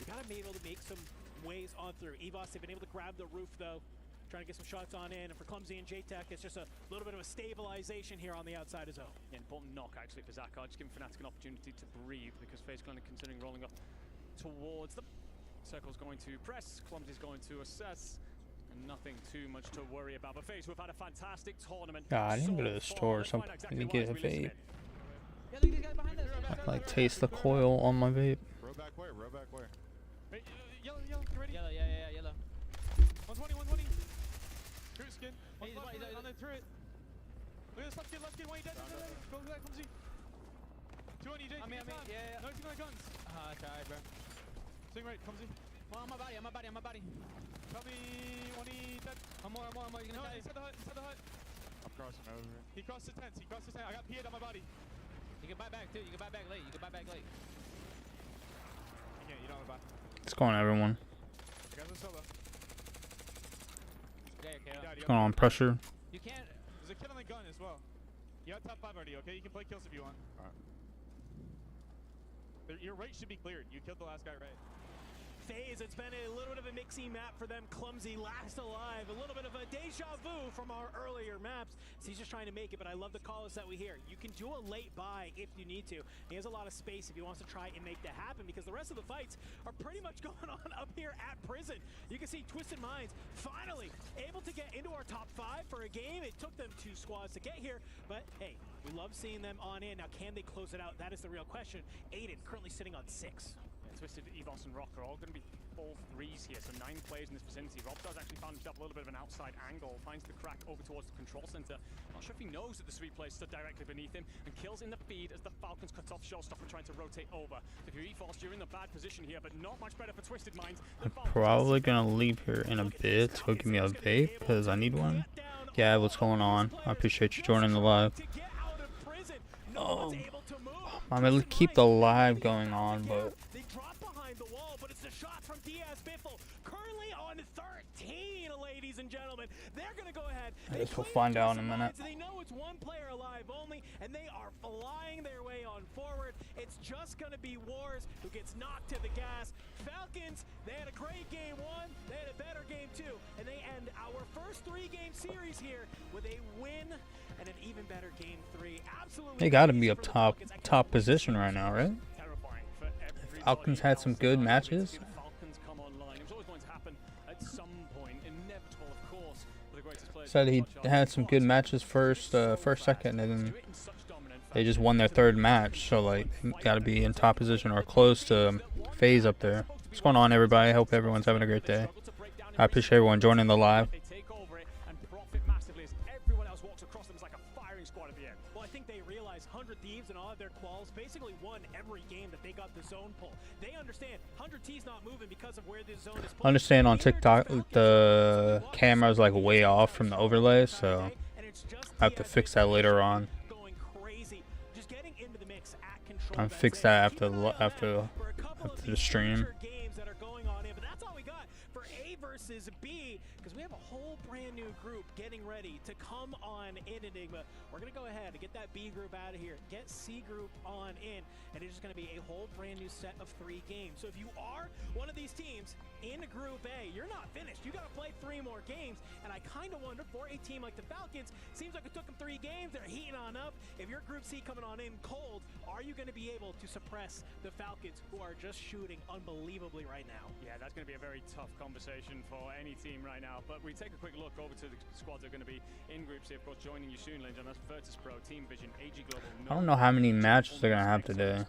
you got to be able to make some ways on through. EVOS, they've been able to grab the roof though, trying to get some shots on in. And for Clumsy and JTech, it's just a little bit of a stabilization here on the outside of zone. Yeah, important knock actually for Zakar, just giving Fnatic an opportunity to breathe because FaZe Clan are considering rolling up towards them. Circle's going to press, Clumsy's going to assess. And nothing too much to worry about. But FaZe, we've had a fantastic tournament. God, I need to go to the store or something. I need to get a vape. Yeah, look, these guys behind us. Like taste the coil on my vape. Row back where? Row back where? Hey, yellow, you ready? Yellow, yeah, yellow. 120, 120. True skin. He's On the turret. Look at this left skin, why you dead? Go back, Clumsy. 2 on you, Jake. Yeah. No, he's got guns. It's alright, bro. Swing right, Clumsy. Well, on my body. Tell me when he dead. I'm more. You're gonna die. Inside the hut. I'm crossing over. He crossed the tent. I got PA'd on my body. You can buy back too. You can buy back late. You don't have a buy. What's going on, everyone? You guys are solo. What's going on, pressure? You can't. There's a kid on the gun as well. You got top 5 already, okay? You can play kills if you want. Alright. Your right should be cleared. You killed the last guy right. FaZe, it's been a little bit of a mixy map for them. Clumsy last alive, a little bit of a deja vu from our earlier maps. So he's just trying to make it, but I love the calls that we hear. You can do a late buy if you need to. He has a lot of space if he wants to try and make that happen because the rest of the fights are pretty much going on up here at Prison. You can see Twisted Minds finally able to get into our top 5 for a game. It took them 2 squads to get here, but hey, we love seeing them on in. Now, can they close it out? That is the real question. Aiden currently sitting on 6. Twisted, EVOS, and Rock are all going to be all 3s here, so 9 players in this vicinity. Rob does actually found himself a little bit of an outside angle, finds the crack over towards the control center. Not sure if he knows that the 3 players stood directly beneath him, and kills in the feed as the Falcons cut off Showstopper trying to rotate over. If you're EVOS, you're in a bad position here, but not much better for Twisted Minds. I'm probably gonna leave here in a bit to go give me a vape because I need one. Yeah, what's going on? I appreciate you joining the live. I'm gonna keep the live going on, but They drop behind the wall, but it's the shot from Diaz Biffle. Currently on 13, ladies and gentlemen. They're gonna go ahead. I guess we'll find out in a minute. They know it's 1 player alive only, and they are flying their way on forward. It's just gonna be Wars who gets knocked to the gas. Falcons, they had a great game 1, they had a better game 2, and they end our first 3-game series here with a win and an even better game 3. Absolutely. they gotta be up top position right now, right? Terrifying for everybody. Falcons had some good matches. Falcons come online. It was always going to happen at some point. Inevitable, of course. The greatest players Said he had some good matches first, second, and then they just won their 3rd match. So like, gotta be in top position or close to FaZe up there. What's going on, everybody? I hope everyone's having a great day. I appreciate everyone joining the live. They take over it and profit massively as everyone else walks across them as like a firing squad at the end. Well, I think they realize 100 Thieves and all of their quals basically won every game that they got the zone pull. They understand 100 T's not moving because of where the zone is pulled. I understand on TikTok the camera's like way off from the overlay, so I have to fix that later on. Going crazy. Just getting into the mix at control. I'll fix that after the stream. Games that are going on in, but that's all we got for A versus B, because we have a whole brand new group getting ready to come on in Enigma. We're gonna go ahead and get that B group out of here, get C group on in, and it's just gonna be a whole brand new set of 3 games. So if you are one of these teams in Group A, you're not finished. You gotta play 3 more games, and I kind of wonder for a team like the Falcons, seems like it took them 3 games. They're heating on up. If you're Group C coming on in cold, are you gonna be able to suppress the Falcons, who are just shooting unbelievably right now? Yeah, that's going to be a very tough conversation for any team right now. But we take a quick look over to the squads that are going to be in Group C. Of course, joining you soon, Lincoln. That's Virtus Pro, Team Vision, AG Global. I don't know how many matches they're gonna have today.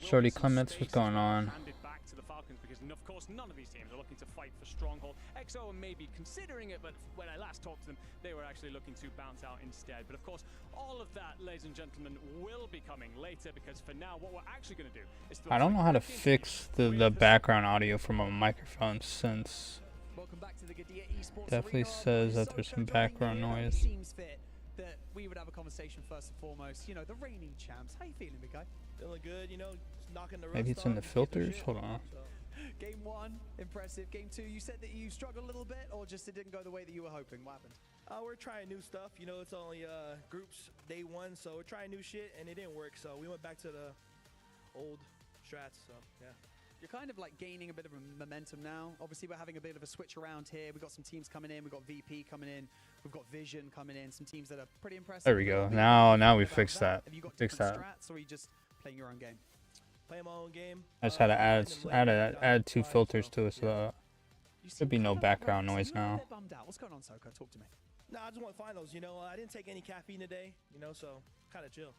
Shorty Clements, what's going on? Back to the Falcons because, of course, none of these teams are looking to fight for Stronghold. XO may be considering it, but when I last talked to them, they were actually looking to bounce out instead. But of course, all of that, ladies and gentlemen, will be coming later because for now, what we're actually going to do is... I don't know how to fix the background audio from a microphone since definitely says that there's some background noise. that we would have a conversation first and foremost. You know, the reigning champs. How you feeling, big guy? Feeling good, you know, knocking the rust Maybe it's in the off, getting filters. shit. Hold on. So, Game 1, impressive. Game 2, you said that you struggled a little bit, or just it didn't go the way that you were hoping. What happened? we're trying new stuff. You know, it's only groups day 1, so we're trying new shit, and it didn't work. So we went back to the old strats. So yeah. You're kind of like gaining a bit of a momentum now. Obviously, we're having a bit of a switch around here. We've got some teams coming in. We've got VP coming in. We've got Vision coming in. Some teams that are pretty impressive. There we go. Now we fixed that. Have you got Fixed different that. strats, or are you just playing your own game? Playing my own game. I just had to add 2 filters to it, so should be no background noise now. A bit bummed out. What's going on, Soko? Talk to me. Nah, I just want finals. You know, I didn't take any caffeine today. You know, so kind of chill.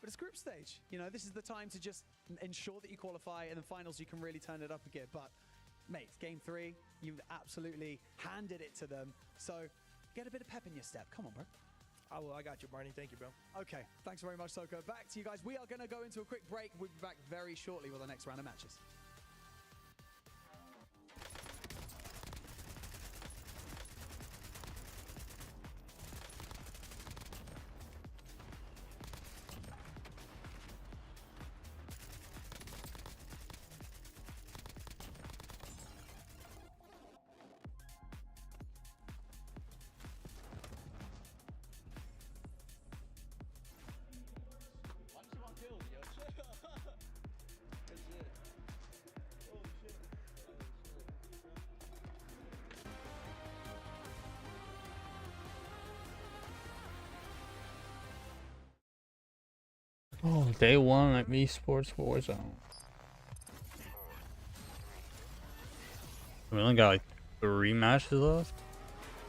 But it's group stage. You know, this is the time to just ensure that you qualify, and in finals you can really turn it up a bit. But, mate, game 3, you've absolutely handed it to them. So, get a bit of pep in your step. Come on, bro. I got you, Barney. Thank you, bro. Okay, thanks very much, Soko. Back to you guys. We are going to go into a quick break. We'll be back very shortly with our next round of matches. Oh, day 1 at esports Warzone. We only got like 3 matches left.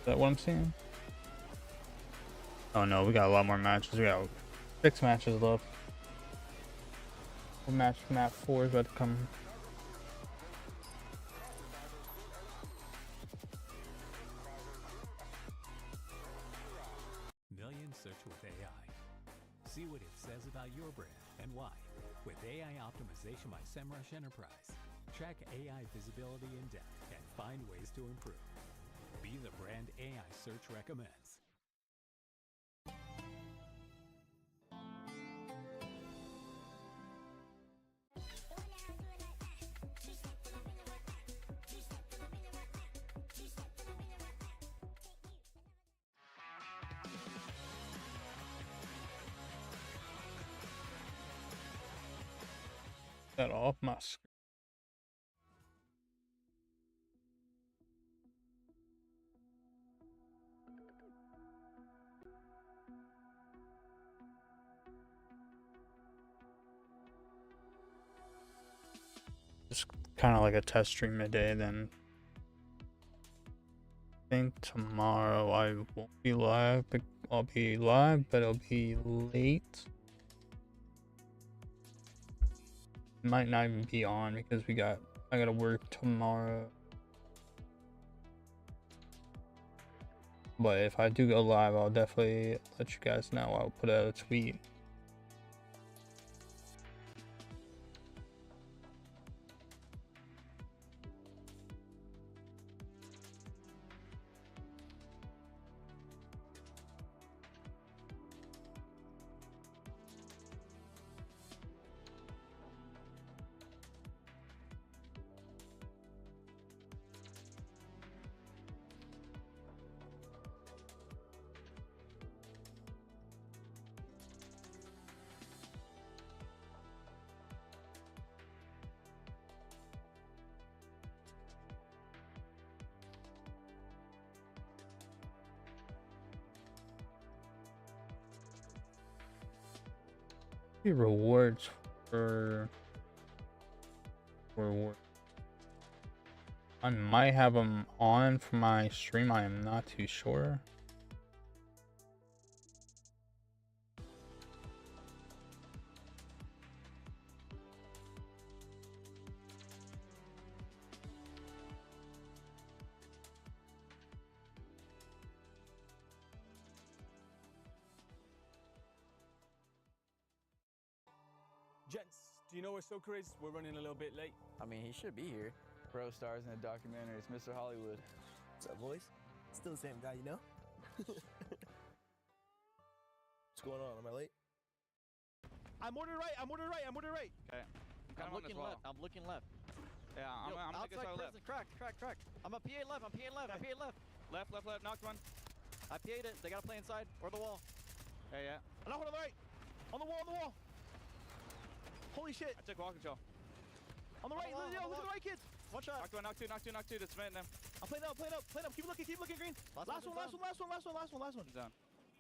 Is that what I'm seeing? Oh no, we got a lot more matches. We got 6 matches left. Map 4 is about to come. Millions search with AI. See what it says about your brand and why. With AI optimization by SEMrush Enterprise. Track AI visibility in depth and find ways to improve. Be the brand AI search recommends. That off my screen. Just kind of like a test stream today, then I think tomorrow I won't be live, but I'll be live, but it'll be late. Might not even be on because I gotta work tomorrow. But if I do go live, I'll definitely let you guys know. I'll put out a tweet. Rewards for I might have them on for my stream. I am not too sure. Gents, do you know where Stoker is? We're running a little bit late. I mean, he should be here. Pro stars in the documentary. It's Mr. Hollywood. What's up, boys? Still the same guy, you know? going on? Am I late? I'm ordering right. I'm ordering right. I'm ordering right. Okay. I'm looking left. I'm looking left. Yeah, I'm gonna go outside left. prison. Crack. I'm a PA left. I'm PA left. I'm PA left. Left. Knocked one. I PA'd it. They gotta play inside or the wall. Yeah. I'm on the right. On the wall. Holy shit. I took wall control. On the right. Look at the right, kids. One shot. Knocked two. Just submitting them. I'm playing up. Keep looking, green. Last one. Zone.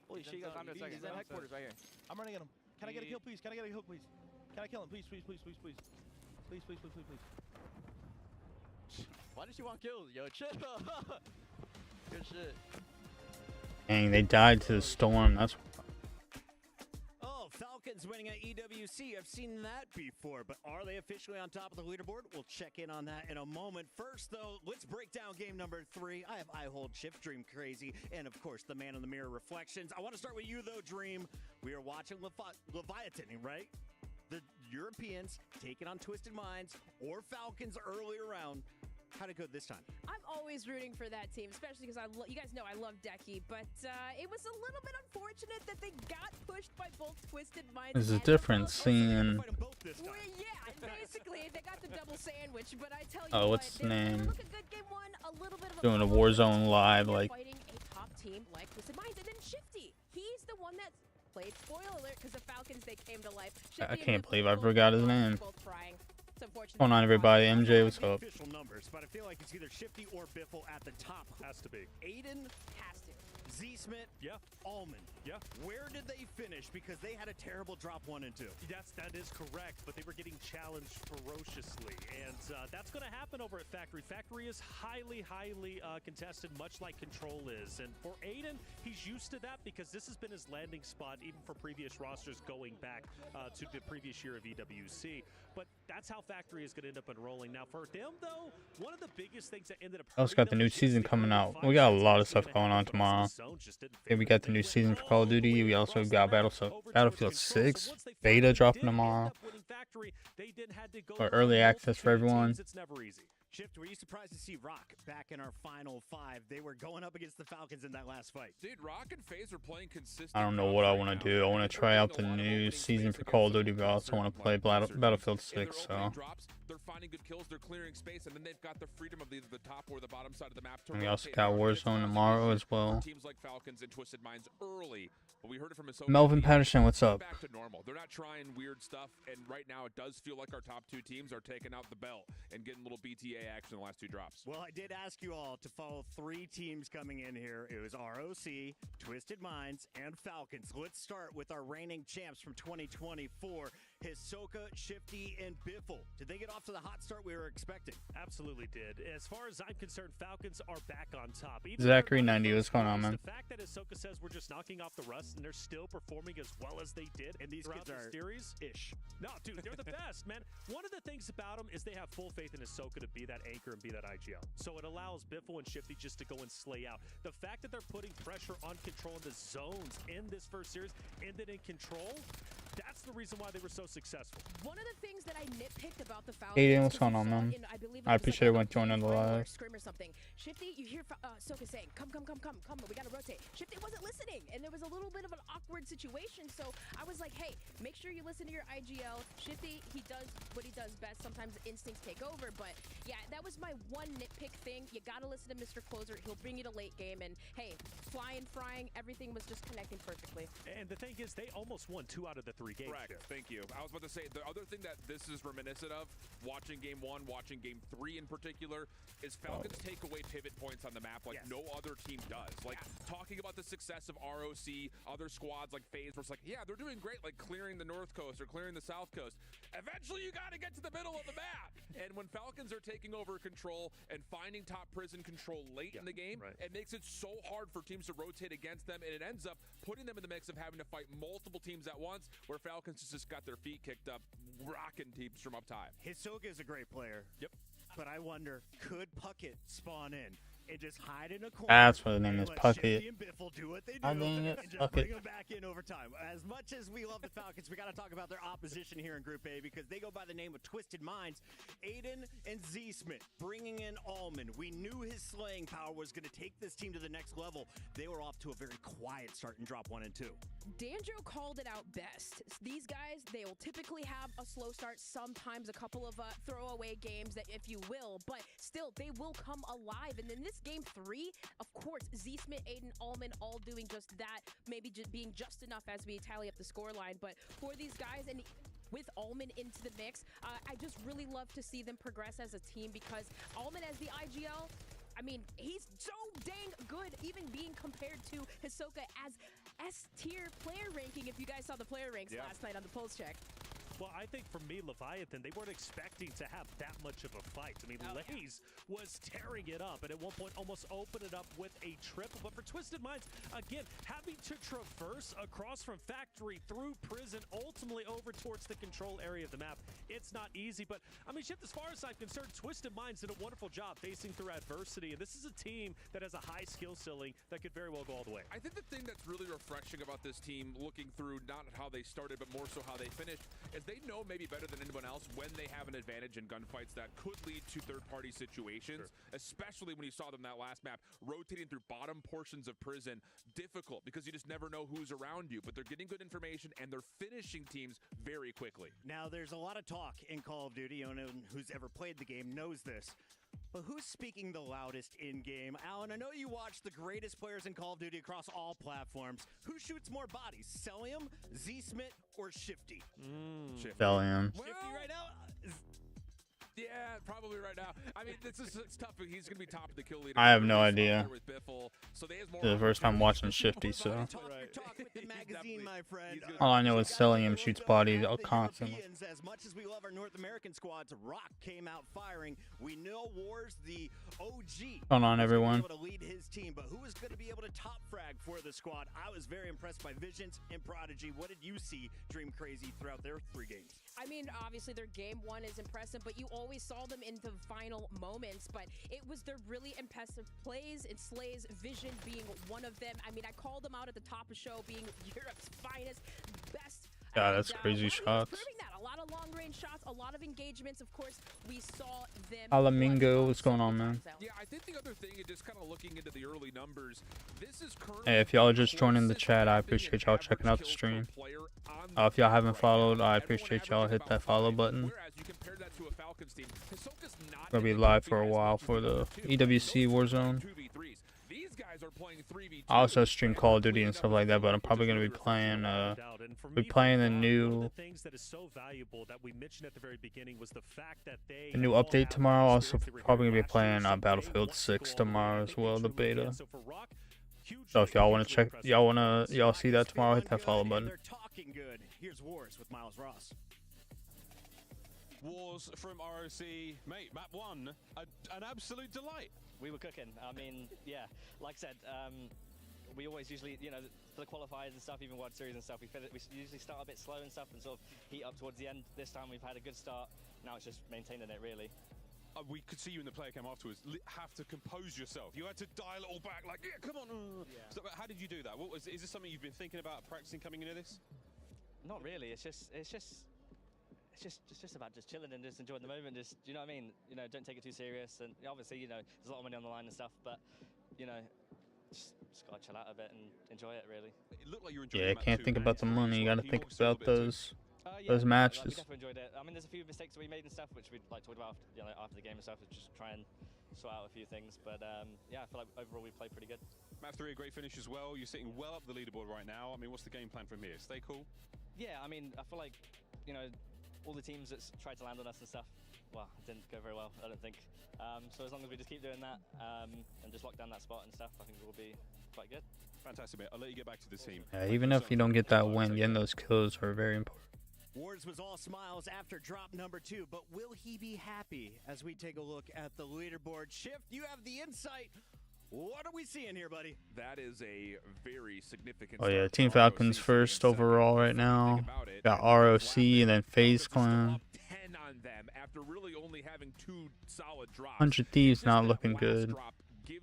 Holy shit, you guys. Time to a second. He's in headquarters right here. I'm running at him. Can I get a kill, please? Can I kill him, please? Please. Why did you want kills? Yo, chill. Good shit. Dang, they died to the storm. That's Oh, Falcons winning at EWC. I've seen that before, but are they officially on top of the leaderboard? We'll check in on that in a moment. First, though, let's break down game number 3. I have I Hold Shift, Dream Crazy, and of course, the man in the mirror reflections. I want to start with you, though, Dream. We are watching Leviathan, right? The Europeans taking on Twisted Minds or Falcons early around. How'd it go this time? I'm always rooting for that team, especially because you guys know I love Decky, but it was a little bit unfortunate that they got pushed by both Twisted Minds. there's a difference seeing. Well, yeah, basically they got the double sandwich, but I tell you Oh, what, what's his name? Look a good game one, a little bit of Doing a Warzone live, like. fighting a top team like Twisted Minds, and then Shifty. He's the one that played spoiler alert because the Falcons they came to life. I can't believe I forgot his name. Both crying. What's going on, everybody? MJ, what's up? Official numbers, but I feel like it's either Shifty or Biffle at the top. Has to be. Aiden has to. Z-Smith, yeah. Allman. Yeah. Where did they finish? Because they had a terrible drop 1 and 2. That is correct, but they were getting challenged ferociously, and that's going to happen over at Factory. Factory is highly contested, much like Control is, and for Aiden, he's used to that because this has been his landing spot even for previous rosters going back to the previous year of EWC. But that's how Factory is going to end up enrolling. Now for them, though, one of the biggest things that ended up Also got the new season coming out. We got a lot of stuff going on tomorrow. Yeah, we got the new season for Call of Duty. We also got Battlefield 6 beta dropping tomorrow. Or early access for everyone. It's never easy. Shift, were you surprised to see Rock back in our final 5? They were going up against the Falcons in that last fight. Dude, Rock and FaZe are playing consistent. I don't know what I want to do. I want to try out the new season for Call of Duty, but I also want to play Battlefield 6, so. They're finding good kills, they're clearing space, and then they've got the freedom of either the top or the bottom side of the map. And we also got Warzone tomorrow as well. Teams like Falcons and Twisted Minds early, but we heard it from Melvin Patterson, what's up? Back to normal. They're not trying weird stuff, and right now it does feel like our top 2 teams are taking out the belt and getting a little BTA action in the last 2 drops. Well, I did ask you all to follow 3 teams coming in here. It was ROC, Twisted Minds, and Falcons. Let's start with our reigning champs from 2024, Hisoka, Shifty, and Biffle. Did they get off to the hot start we were expecting? Absolutely did. As far as I'm concerned, Falcons are back on top. Zachary 90, what's going on, man? The fact that Hisoka says we're just knocking off the rust and they're still performing as well as they did, and these kids are series ish. No, dude, they're the best, man. One of the things about them is they have full faith in Hisoka to be that anchor and be that IGL. So it allows Biffle and Shifty just to go and slay out. The fact that they're putting pressure on Control in the zones in this first series and then in Control, that's the reason why they were so successful. One of the things that I nitpicked about the Falcons. Aiden, what's going on, man? I appreciate everyone joining the live. Scream or something. Shifty, you hear Soka saying, come, we gotta rotate. Shifty wasn't listening, and there was a little bit of an awkward situation, so I was like, hey, make sure you listen to your IGL. Shifty, he does what he does best. Sometimes instincts take over, but yeah, that was my one nitpick thing. You gotta listen to Mr. Closer. He'll bring you to late game, and hey, flying, everything was just connecting perfectly. And the thing is, they almost won 2 out of the 3 games. Correct. Thank you. I was about to say, the other thing that this is reminiscent of, watching game 1, watching game 3 in particular, is Falcons take away pivot points on the map like no other team does. Like, talking about the success of ROC, other squads like FaZe, where it's like, yeah, they're doing great, like clearing the North Coast or clearing the South Coast. Eventually, you got to get to the middle of the map. And when Falcons are taking over control and finding top prison control late in the game, it makes it so hard for teams to rotate against them, and it ends up putting them in the mix of having to fight multiple teams at once, where Falcons just got their feet kicked up, rocking teams from up top. Hisoka is a great player. Yep. But I wonder, could Puckett spawn in and just hide in a corner? That's what the name is, Puckett. I mean it, Puckett. Bring them back in over time. As much as we love the Falcons, we got to talk about their opposition here in Group A because they go by the name of Twisted Minds. Aiden and Z-Smith bringing in Allman. We knew his slaying power was going to take this team to the next level. They were off to a very quiet start in drop 1 and 2. Danjo called it out best. These guys, they will typically have a slow start, sometimes a couple of throwaway games, that, if you will, but still, they will come alive. And in this game 3, of course, Z-Smith, Aiden, Allman all doing just that, maybe just being just enough as we tally up the scoreline. But for these guys, and with Allman into the mix, I just really love to see them progress as a team, because Allman as the IGL, I mean, he's so dang good, even being compared to Hisoka as S-tier player ranking, if you guys saw the player ranks last night on the Pulse Check. Well, I think for me, Leviathan, they weren't expecting to have that much of a fight. I mean, Lays was tearing it up, and at one point almost opened it up with a triple. But for Twisted Minds, again, having to traverse across from Factory through Prison, ultimately over towards the control area of the map, it's not easy. But, I mean, shit, as far as I'm concerned, Twisted Minds did a wonderful job facing through adversity. And this is a team that has a high skill ceiling that could very well go all the way. I think the thing that's really refreshing about this team, looking through not how they started, but more so how they finished, is they know maybe better than anyone else when they have an advantage in gunfights that could lead to third-party situations, especially when you saw them that last map, rotating through bottom portions of Prison. Difficult, because you just never know who's around you, but they're getting good information, and they're finishing teams very quickly. Now, there's a lot of talk in Call of Duty, and who's ever played the game knows this. But who's speaking the loudest in-game? Alan, I know you watch the greatest players in Call of Duty across all platforms. Who shoots more bodies, Celium, Z-Smith, or Shifty? Celium. Well, Shifty right now? Yeah, probably right now. I mean, it's tough. He's going to be top of the kill leader. I have no idea. With Biffle, so they has more This is the first time watching Shifty, so. All I know is Celium shoots bodies constantly. As much as we love our North American squads, Rock came out firing. We know War's the OG. Going on, everyone? To lead his team, but who is going to be able to top frag for the squad? I was very impressed by Visions and Prodigy. What did you see Dream Crazy throughout their 3 games? I mean, obviously their game 1 is impressive, but you always saw them in the final moments. But it was their really impressive plays, and Slay's Vision being one of them. I mean, I called them out at the top of the show being Europe's finest, best. Yeah, that's crazy shots. That. A lot of long-range shots, a lot of engagements. Of course, we saw them. Alamingo, what's going on, man? Yeah, I think the other thing is just kind of looking into the early numbers. This is currently Hey, if y'all are just joining the chat, I appreciate y'all checking out the stream. If y'all haven't followed, I appreciate y'all hit that follow button. Gonna be live for a while for the EWC Warzone. I also stream Call of Duty and stuff like that, but I'm probably gonna be playing the new update tomorrow. Also probably gonna be playing Battlefield 6 tomorrow as well, the beta. So if y'all wanna check, y'all see that tomorrow, hit that follow button. Here's Wars with Miles Ross. Wars from ROC, mate, map 1, an absolute delight. We were cooking. I mean, yeah, like I said, we always usually, you know, for the qualifiers and stuff, even World Series and stuff, we usually start a bit slow and stuff and sort of heat up towards the end. This time we've had a good start. Now it's just maintaining it, really. We could see you in the player cam afterwards have to compose yourself. You had to dial it all back, like, yeah, come on. Yeah. So, how did you do that? Is this something you've been thinking about practicing coming into this? Not really. It's just about just chilling and just enjoying the moment. Just, you know what I mean? You know, don't take it too serious. And obviously, you know, there's a lot of money on the line and stuff, but you know, just gotta chill out a bit and enjoy it, really. It looked like you enjoyed Yeah, can't think about the money. You gotta think about those matches. We definitely enjoyed it. I mean, there's a few mistakes that we made and stuff, which we'd like talk about after, you know, after the game and stuff. Just try and sort out a few things. But yeah, I feel like overall we played pretty good. Map 3, a great finish as well. You're sitting well up the leaderboard right now. I mean, what's the game plan from here? Stay cool? Yeah, I mean, I feel like, you know, all the teams that tried to land on us and stuff, well, it didn't go very well, I don't think. So as long as we just keep doing that and just lock down that spot and stuff, I think we'll be quite good. Fantastic, mate. I'll let you get back to the team. Yeah, even if you don't get that win, getting those kills are very important. Wars was all smiles after drop number 2, but will he be happy as we take a look at the leaderboard? Shift, you have the insight. What are we seeing here, buddy? That is a very significant. Oh yeah, Team Falcons first overall right now. Got ROC and then FaZe Clan. 10 on them after really only having 2 solid drops. 100 Thieves not looking good.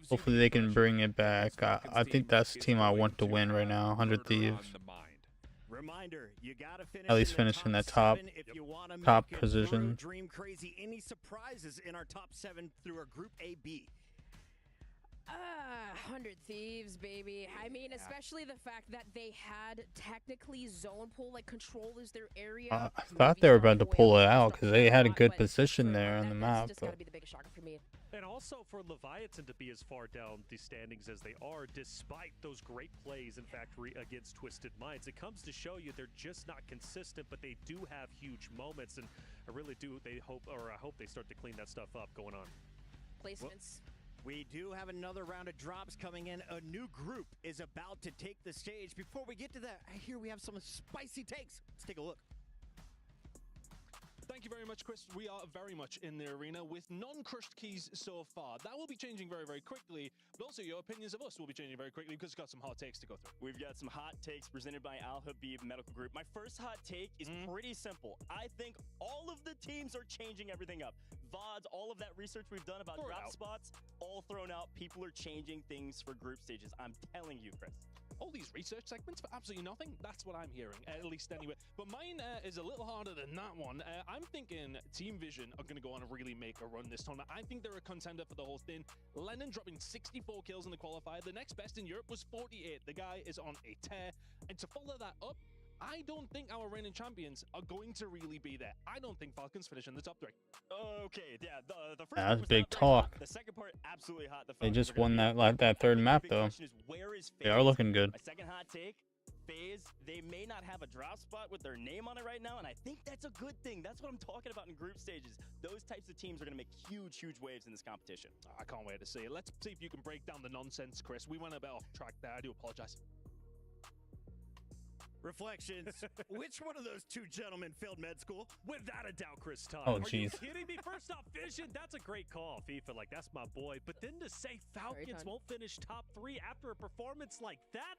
Hopefully they can bring it back. I think that's the team I want to win right now. 100 Thieves. Reminder, you gotta finish at least finish in that top position. Dream Crazy. Any surprises in our top 7 through our Group A/B? 100 Thieves, baby. I mean, especially the fact that they had technically zone pull, like control is their area. I thought they were about to pull it out because they had a good position there on the map. That's just gotta be the biggest shocker for me. And also for Leviathan to be as far down the standings as they are, despite those great plays, in fact, against Twisted Minds, it comes to show you they're just not consistent, but they do have huge moments, and I really do. I hope they start to clean that stuff up going on. Placements. We do have another round of drops coming in. A new group is about to take the stage. Before we get to that, I hear we have some spicy takes. Let's take a look. Thank you very much, Chris. We are very much in the arena with non-crushed keys so far. That will be changing very, very quickly, but also your opinions of us will be changing very quickly because we've got some hot takes to go through. We've got some hot takes presented by Al Habib Medical Group. My first hot take is pretty simple. I think all of the teams are changing everything up. VODs, all of that research we've done about drop spots, all thrown out. People are changing things for group stages. I'm telling you, Chris. All these research segments for absolutely nothing. That's what I'm hearing, at least anyway. But mine is a little harder than that one. I'm thinking Team Vision are going to go on and really make a run this tournament. I think they're a contender for the whole thing. Lennon dropping 64 kills in the qualifier. The next best in Europe was 48. The guy is on a tear. And to follow that up, I don't think our reigning champions are going to really be there. I don't think Falcons finish in the top 3. Okay, yeah. The first That's part big was not talk. The second part, absolutely hot. The They Falcons just are gonna won be that third map though. question is, where is They are FaZe? looking good. My second hot take, FaZe, they may not have a drop spot with their name on it right now, and I think that's a good thing. That's what I'm talking about in group stages. Those types of teams are going to make huge, huge waves in this competition. I can't wait to see it. Let's see if you can break down the nonsense, Chris. We went a bit off track there. I do apologize. Reflections. Which one of those two gentlemen failed med school? Without a doubt, Chris Todd. Oh, Are you jeez. kidding me? First off, Vision, that's a great call, FIFA. Like, that's my boy. But then to say Falcons won't finish top 3 after a performance like that,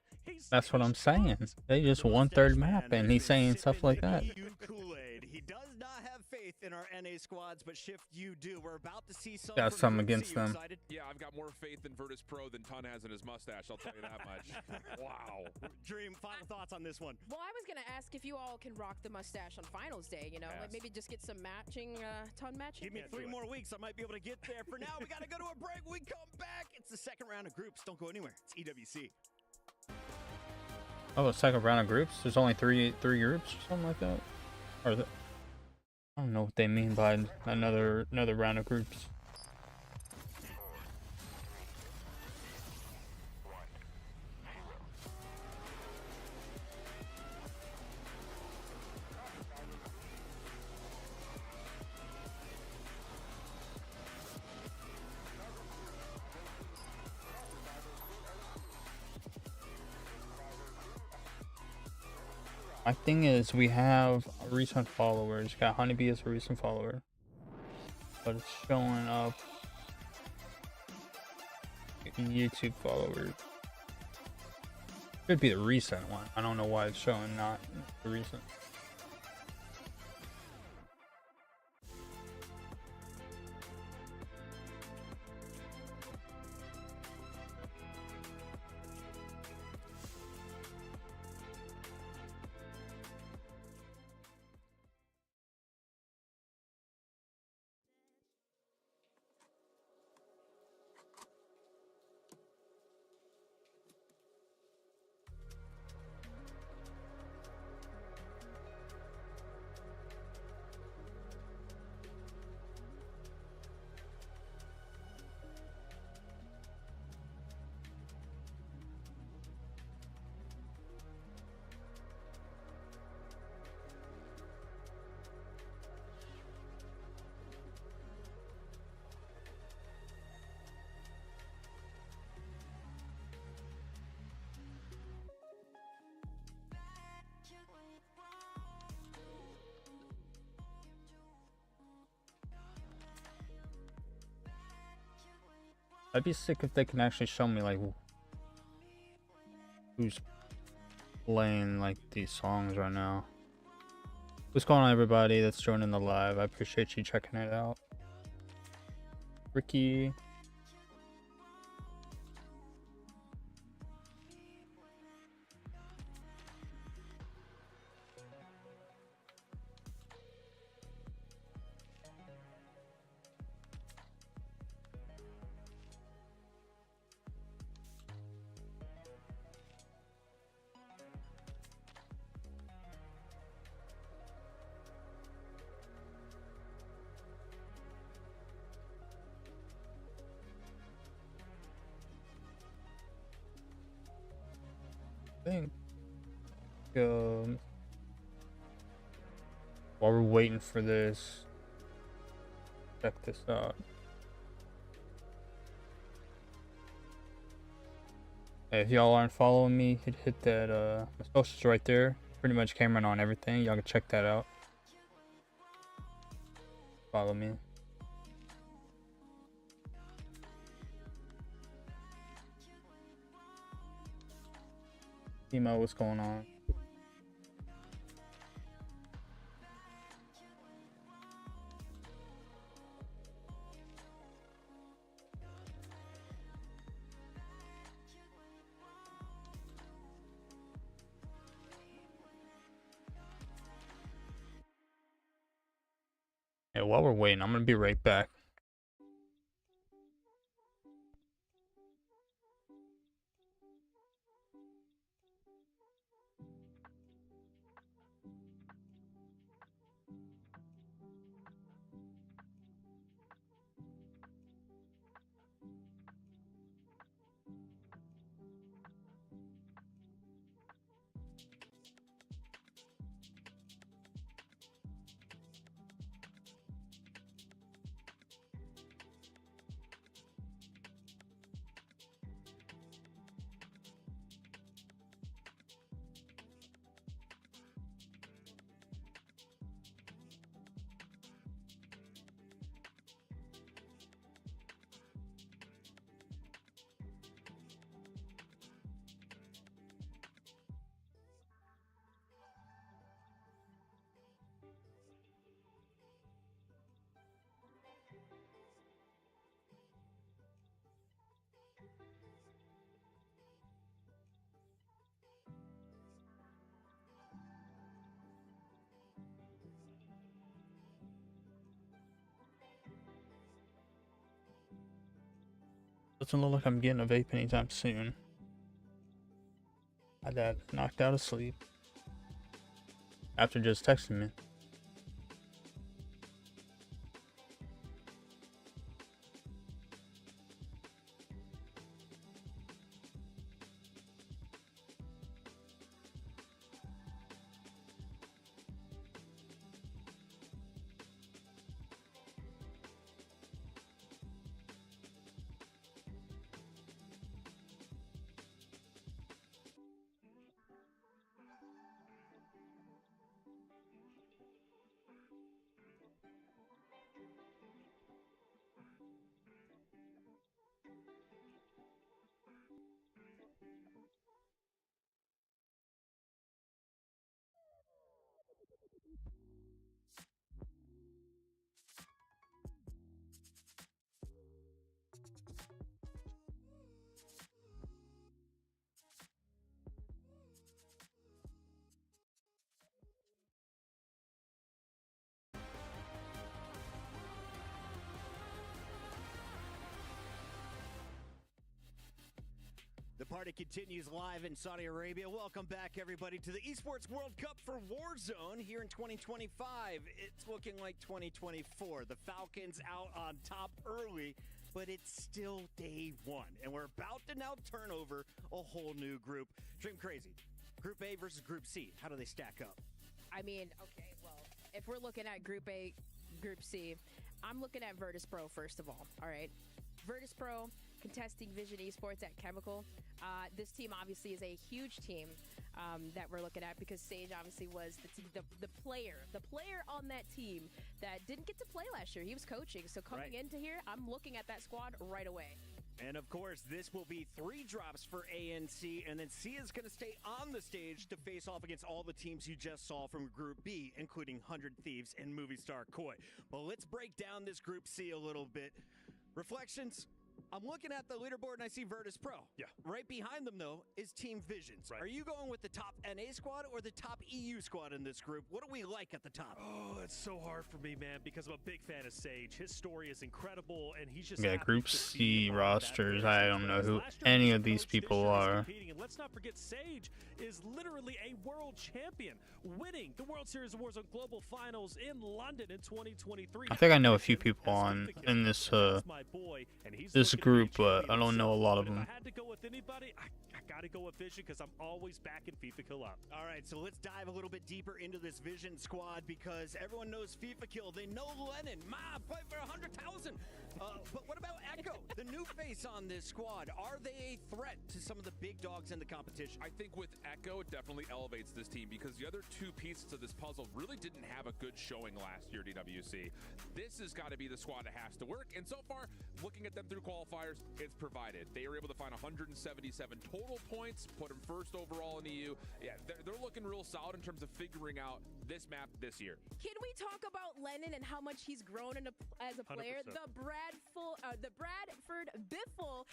That's what I'm saying. They just won third map and he's saying stuff like that. Kool-Aid. He does not have faith in our NA squads, but Shift, you do. We're about to see some. Got something against them. Yeah, I've got more faith in Virtus Pro than Ton has in his mustache. I'll tell you that much. Wow. Dream, final thoughts on this one. Well, I was gonna ask if you all can rock the mustache on finals day, you know, like maybe just get some matching, ton matching. Give me 3 more weeks. I might be able to get there. For now, we got to go to a break. We come back. It's the second round of groups. Don't go anywhere. It's EWC. Oh, a second round of groups? There's only three groups or something like that? Or the, I don't know what they mean by another round of groups. My thing is, we have recent followers. Got Honeybee as a recent follower, but it's showing up in YouTube followers. Could be the recent one. I don't know why it's showing not the recent. I'd be sick if they can actually show me like who's playing like these songs right now. What's going on, everybody that's joining the live? I appreciate you checking it out. Ricky. think while we're waiting for this, check this out. Hey, if y'all aren't following me, hit that my socials right there. Pretty much camera on everything. Y'all can check that out. Follow me. Emo, what's going on? Yeah, while we're waiting, I'm gonna be right back. Doesn't look like I'm getting a vape anytime soon. My dad knocked out of sleep after just texting me. The party continues live in Saudi Arabia. Welcome back, everybody, to the Esports World Cup for Warzone here in 2025. It's looking like 2024. The Falcons out on top early, but it's still day one, and we're about to now turn over a whole new group. Dream Crazy, Group A versus Group C. How do they stack up? I mean, okay, well, if we're looking at Group A, Group C, I'm looking at Virtus Pro first of all right? Virtus Pro contesting Vision Esports at Chemical. This team obviously is a huge team that we're looking at because Sage obviously was the player on that team that didn't get to play last year. He was coaching, so coming into here, I'm looking at that squad right away. And of course, this will be 3 drops for A and C, and then C is going to stay on the stage to face off against all the teams you just saw from Group B, including 100 Thieves and Movie Star Koi. But let's break down this Group C a little bit. Reflections. I'm looking at the leaderboard and I see Virtus Pro. Yeah. Right behind them, though, is Team Visions. Right. Are you going with the top NA squad or the top EU squad in this group? What do we like at the top? Oh, it's so hard for me, man, because I'm a big fan of Sage. His story is incredible, and he's just Yeah, Group C rosters. I don't know who any of these people are. And let's not forget, Sage is literally a world champion, winning the World Series of Warzone Global Finals in London in 2023. I think I know a few people in this And he's this looking to be group, champion but I don't know a himself. lot of But them. If I had to go with anybody, I got to go with Vision because I'm always back in FIFA Kill Up. All right, so let's dive a little bit deeper into this Vision squad because everyone knows FIFA Kill. They know Lennon. Fight for 100,000. But what about Echo, the new face on this squad? Are they a threat to some of the big dogs in the competition? I think with Echo, it definitely elevates this team because the other two pieces of this puzzle really didn't have a good showing last year at EWC. This has got to be the squad that has to work. And so far, looking at them through qualifiers, it's provided. They were able to find 177 total points, put them first overall in EU. Yeah, they're looking real solid in terms of figuring out this map this year. Can we talk about Lennon and how much he's grown as a player? 100%. The Bradford Biffle,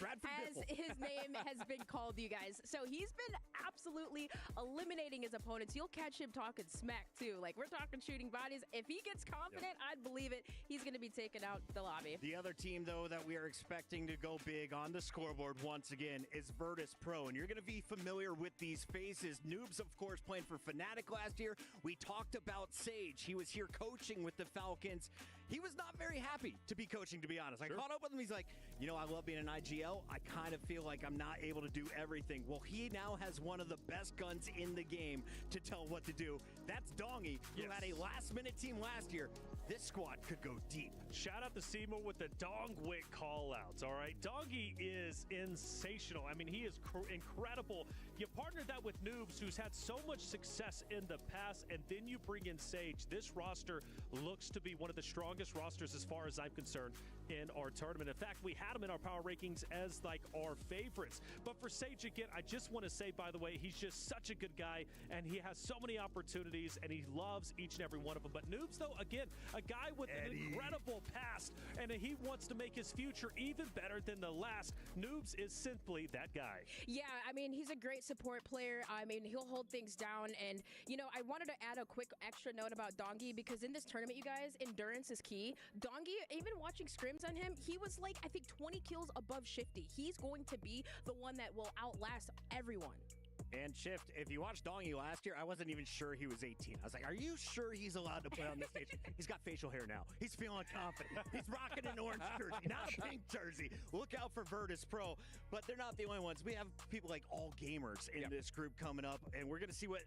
as his name has been called, you guys. So he's been absolutely eliminating his opponents. You'll catch him talking smack too. Like, we're talking shooting bodies. If he gets confident, I'd believe it. He's going to be taking out the lobby. The other team, though, that we are expecting to go big on the scoreboard once again is Virtus Pro. And you're going to be familiar with these faces. Noobs, of course, playing for Fnatic last year. We talked about Sage. He was here coaching with the Falcons. He was not very happy to be coaching, to be honest. I caught up with him. He's like, you know, I love being an IGL. I kind of feel like I'm not able to do everything. Well, he now has one of the best guns in the game to tell what to do. That's Dongy, who had a last-minute team last year. This squad could go deep. Shout out to Seymour with the Dongwick call-outs, all right? Dongy is sensational. I mean, he is incredible. You partnered that with Noobs, who's had so much success in the past, and then you bring in Sage. This roster looks to be one of the strongest rosters as far as I'm concerned in our tournament. In fact, we had him in our power rankings as like our favorites. But for Sage again, I just want to say, by the way, he's just such a good guy, and he has so many opportunities, and he loves each and every one of them. But Noobs, though, again, a guy with an incredible past, and he wants to make his future even better than the last. Noobs is simply that guy. Yeah, I mean, he's a great support player. I mean, he'll hold things down. And, you know, I wanted to add a quick extra note about Dongy because in this tournament, you guys, endurance is key. Dongy, even watching scrims on him, he was like, I think 20 kills above Shifty. He's going to be the one that will outlast everyone. And Shift, if you watched Dongy last year, I wasn't even sure he was 18. I was like, are you sure he's allowed to play on this stage? He's got facial hair now. He's feeling confident. He's rocking an orange jersey, not a pink jersey. Look out for Virtus Pro. But they're not the only ones. We have people like All Gamers in this group coming up, and we're going to see what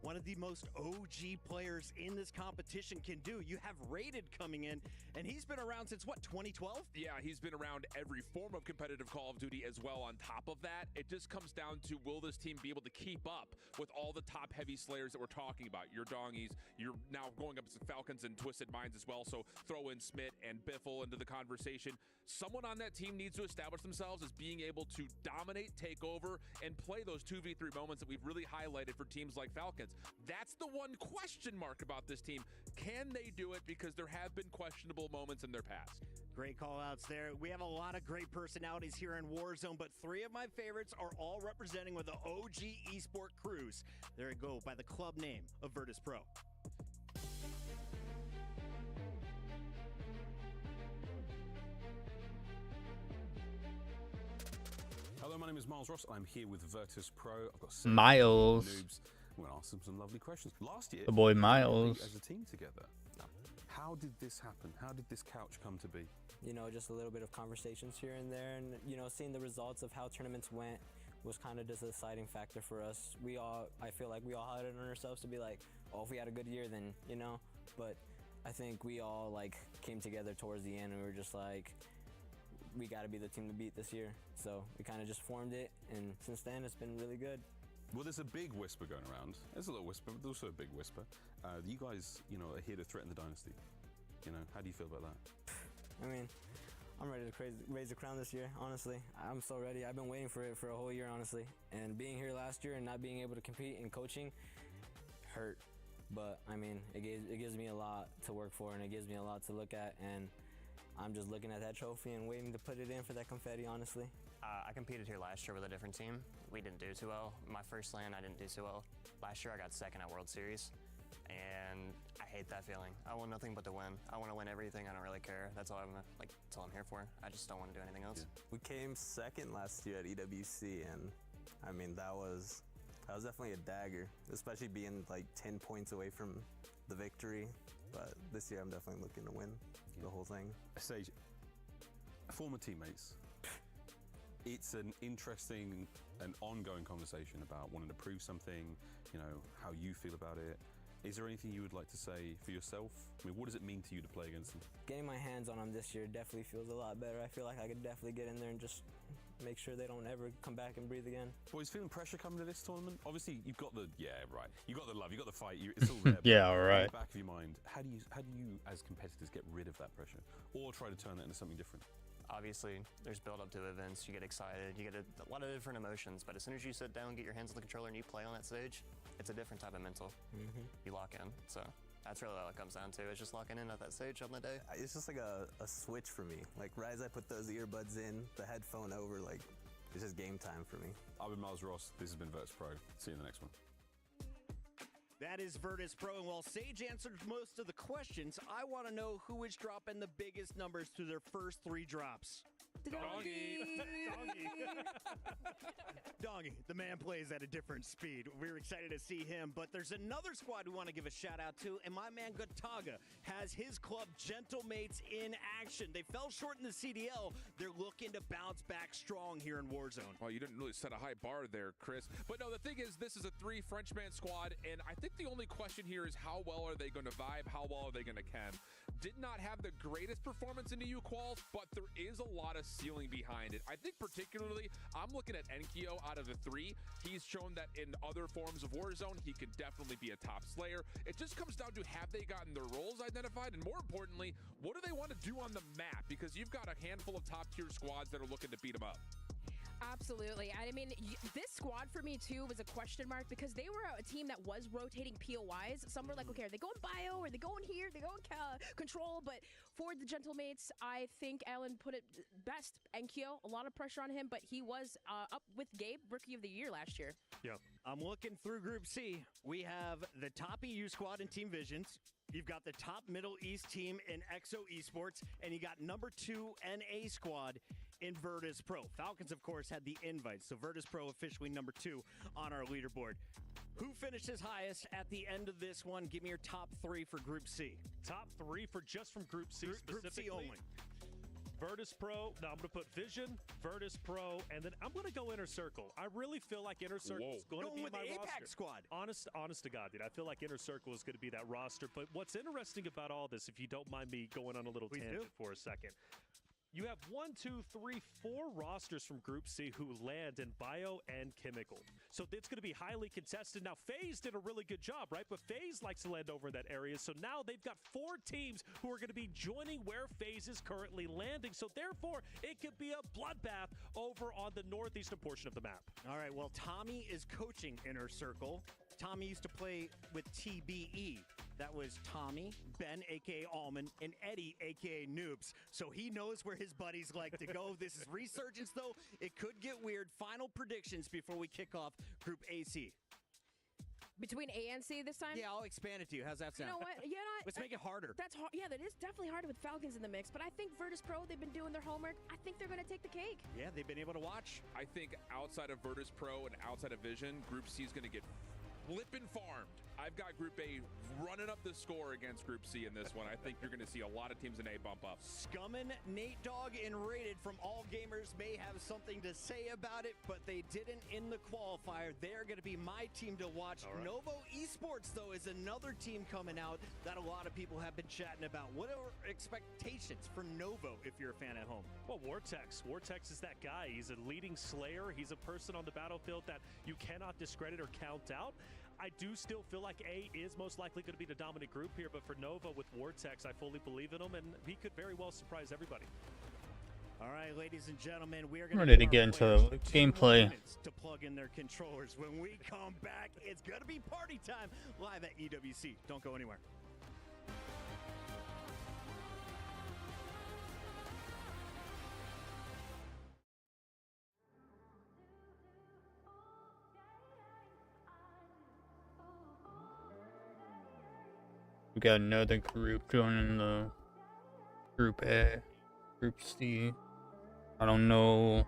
one of the most OG players in this competition can do. You have Rated coming in, and he's been around since, what, 2012? Yeah, he's been around every form of competitive Call of Duty as well on top of that. It just comes down to, will this team be able to keep up with all the top heavy slayers that we're talking about? Your Dongies, you're now going up to Falcons and Twisted Minds as well, so throw in Smith and Biffle into the conversation. Someone on that team needs to establish themselves as being able to dominate, take over, and play those 2v3 moments that we've really highlighted for teams like Falcons. That's the one question mark about this team. Can they do it? Because there have been questionable moments in their past. Great call outs there. We have a lot of great personalities here in Warzone, but three of my favorites are all representing with the OG Esport crews. There you go, by the club name of Virtus Pro. Hello, my name is Miles Ross. I'm here with Virtus Pro. I've got Miles. Noobs. I'm going to ask them some lovely questions. Last year, The boy we were Miles. as a team together. How did this happen? How did this couch come to be? You know, just a little bit of conversations here and there, and you know, seeing the results of how tournaments went was kind of just a deciding factor for us. I feel like we all had it on ourselves to be like, oh, if we had a good year, then, you know, but I think we all like came together towards the end and we were just like, we got to be the team to beat this year. So we kind of just formed it, and since then it's been really good. Well, there's a big whisper going around. There's a little whisper, but there's also a big whisper. You guys, you know, are here to threaten the dynasty. You know, how do you feel about that? I mean, I'm ready to raise the crown this year, honestly. I'm so ready. I've been waiting for it for a whole year, honestly. And being here last year and not being able to compete in coaching hurt. But, I mean, it gives me a lot to work for, and it gives me a lot to look at. And I'm just looking at that trophy and waiting to put it in for that confetti, honestly. I competed here last year with a different team. We didn't do too well. My first LAN, I didn't do too well. Last year, I got second at World Series, and I hate that feeling. I want nothing but to win. I want to win everything. I don't really care. That's all that's all I'm here for. I just don't want to do anything else. We came second last year at EWC, and I mean, that was definitely a dagger, especially being like 10 points away from the victory. But this year, I'm definitely looking to win the whole thing. Sage, former teammates, it's an interesting and ongoing conversation about wanting to prove something, you know, how you feel about it. Is there anything you would like to say for yourself? I mean, what does it mean to you to play against them? Getting my hands on them this year definitely feels a lot better. I feel like I could definitely get in there and just make sure they don't ever come back and breathe again. Boys, feeling pressure coming to this tournament? Obviously, you've got the, you got the love, you got the fight, it's all there. Yeah, all right. In the back of your mind, how do you, as competitors, get rid of that pressure? Or try to turn it into something different? Obviously, there's build up to events, you get excited, you get a lot of different emotions, but as soon as you sit down, get your hands on the controller, and you play on that stage, it's a different type of mental. You lock in, so that's really all it comes down to. It's just locking in at that stage on the day. It's just like a switch for me. Like right as I put those earbuds in, the headphone over, like it's just game time for me. I've been Miles Ross. This has been Virtus Pro. See you in the next one. That is Virtus Pro, and while Sage answered most of the questions, I want to know who is dropping the biggest numbers through their first 3 drops. Doggy. Doggy, the man plays at a different speed. We're excited to see him, but there's another squad we want to give a shout out to, and my man Gataga has his club Gentlemates in action. They fell short in the CDL. They're looking to bounce back strong here in Warzone. Well, you didn't really set a high bar there, Chris. But no, the thing is, this is a 3 Frenchman squad, and I think the only question here is how well are they going to vibe? How well are they going to chem? Did not have the greatest performance in EU quals, but there is a lot of ceiling behind it. I think particularly, I'm looking at Enkyo out of the 3. He's shown that in other forms of Warzone, he can definitely be a top slayer. It just comes down to have they gotten their roles identified, and more importantly, what do they want to do on the map? Because you've got a handful of top tier squads that are looking to beat them up. Absolutely. I mean, this squad for me too was a question mark because they were a team that was rotating POIs. Some were like, okay, are they going bio? Are they going here? Are they going control? But for the Gentlemates, I think Alan put it best. Enkyo, a lot of pressure on him, but he was up with Gabe, Rookie of the Year last year. Yep. I'm looking through Group C. We have the top EU squad in Team Visions. You've got the top Middle East team in EXO Esports, and you got number 2 NA squad in Virtus Pro. Falcons, of course, had the invite, so Virtus Pro officially number 2 on our leaderboard. Who finishes highest at the end of this one? Give me your top 3 for Group C. Top 3 for just from Group C specifically? Group C only. Virtus Pro. Now I'm going to put Vision, Virtus Pro, and then I'm going to go Inner Circle. I really feel like Inner Circle is going to be with my the roster. Apex squad. Honest to God, dude. I feel like Inner Circle is going to be that roster. But what's interesting about all this, if you don't mind me going on a little tangent for a second, you have 1, 2, 3, 4 rosters from Group C who land in bio and chemical. So it's going to be highly contested. Now, FaZe did a really good job, right? But FaZe likes to land over in that area. So now they've got 4 teams who are going to be joining where FaZe is currently landing. So therefore, it could be a bloodbath over on the northeastern portion of the map. All right, well, Tommy is coaching Inner Circle. Tommy used to play with TBE. That was Tommy, Ben, a.k.a. Allman, and Eddie, a.k.a. Noobs. So he knows where his buddies like to go. This is resurgence, though. It could get weird. Final predictions before we kick off Group AC. Between A and C this time? Yeah, I'll expand it to you. How's that sound? You know what? Yeah, let's make it harder. That's hard. Yeah, that is definitely harder with Falcons in the mix. But I think Virtus Pro, they've been doing their homework. I think they're going to take the cake. Yeah, they've been able to watch. I think outside of Virtus Pro and outside of Vision, Group C is going to get flippin' farmed. I've got Group A running up the score against Group C in this one. I think you're going to see a lot of teams in A bump up. Scummin, Nate Dogg, and Rated from All Gamers may have something to say about it, but they didn't in the qualifier. They're going to be my team to watch. Right. Novo Esports, though, is another team coming out that a lot of people have been chatting about. What are expectations for Novo if you're a fan at home? Well, Vortex. Vortex is that guy. He's a leading slayer. He's a person on the battlefield that you cannot discredit or count out. I do still feel like A is most likely going to be the dominant group here, but for Nova with Vortex, I fully believe in him, and he could very well surprise everybody. All right, ladies and gentlemen, we are going ready to get into gameplay. To plug in their controllers. When we come back, it's going to be party time live at EWC. Don't go anywhere. We got another group joining the Group A, Group C. I don't know.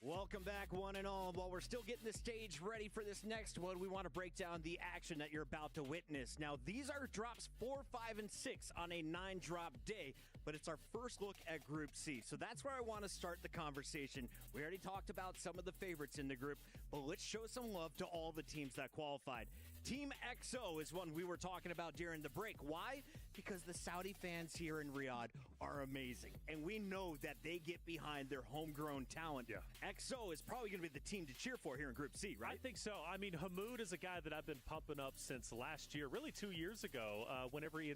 Welcome back, one and all. While we're still getting the stage ready for this next one, we want to break down the action that you're about to witness. Now, these are drops 4, 5, and 6 on a 9-drop day, but it's our first look at Group C. So that's where I want to start the conversation. We already talked about some of the favorites in the group, but let's show some love to all the teams that qualified. Team XO is one we were talking about during the break. Why? Because the Saudi fans here in Riyadh are amazing, and we know that they get behind their homegrown talent. Yeah. XO is probably going to be the team to cheer for here in Group C, right? I think so. I mean, Hamoud is a guy that I've been pumping up since last year, really 2 years ago, whenever he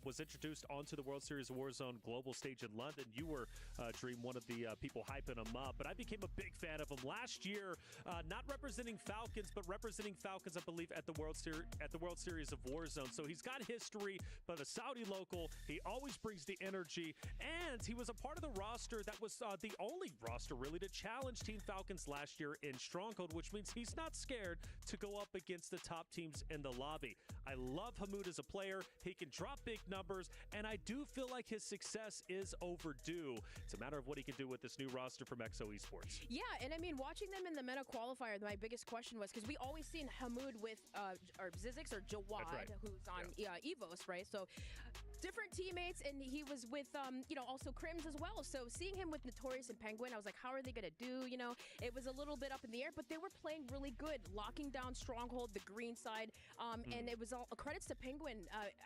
was introduced onto the World Series Warzone global stage in London. You were, Dream, one of the people hyping him up, but I became a big fan of him last year, not representing Falcons, but representing Falcons, I believe, at the World Series of Warzone. So he's got history, but a Saudi local, he always brings the energy, and he was a part of the roster that was the only roster really to challenge Team Falcons last year in Stronghold, which means he's not scared to go up against the top teams in the lobby. I love Hamoud as a player. He can drop big numbers, and I do feel like his success is overdue. It's a matter of what he can do with this new roster from XO Esports. Yeah, and I mean, watching them in the meta qualifier, my biggest question was, because we always seen Hamoud with or Zizix or Jawad, right. who's on EVOS, right? So different teammates, and he was with, also Crims as well. So seeing him with Notorious and Penguin, I was like, how are they going to do? It was a little bit up in the air, but they were playing really good, locking down Stronghold, the green side, and it was all credits to Penguin.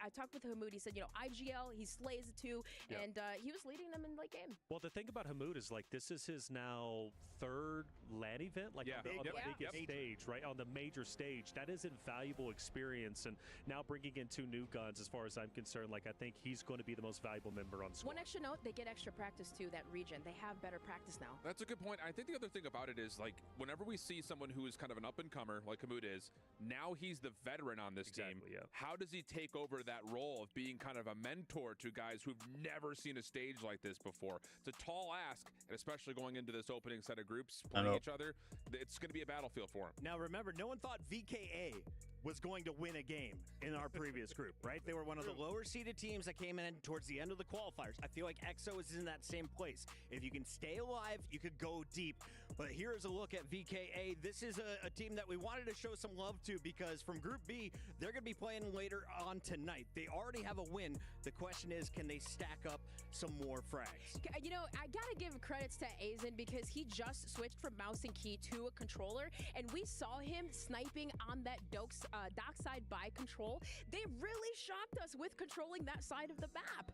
I talked with Hamoud. He said, IGL, he slays it too, and he was leading them in late game. Well, the thing about Hamoud is, like, this is his now third LAN event, like on the biggest stage, right? On the major stage. That is invaluable experience, and now bringing in 2 new guns, as far as I'm concerned, like, I think he's going to be the most valuable member on the squad. One extra note, they get extra practice too, that region. They have better practice now. That's a good point. I think the other thing about it is, like, whenever we see someone who is kind of an up-and-comer, like Hamoud is, now he's the veteran on this team. Yeah. How does he take over that role of being kind of a mentor to guys who've never seen a stage like this before? It's a tall ask, and especially going into this opening set of groups, playing each other, it's going to be a battlefield for him. Now, remember, no one thought VKA was going to win a game in our previous group, right? They were one of the lower-seeded teams that came in towards the end of the qualifiers. I feel like XO is in that same place. If you can stay alive, you could go deep. But here's a look at VKA. This is a team that we wanted to show some love to, because from Group B, they're going to be playing later on tonight. They already have a win. The question is, can they stack up some more frags? I got to give credits to Aizen, because he just switched from mouse and key to a controller, and we saw him sniping on that dockside by control. They really shocked us with controlling that side of the map.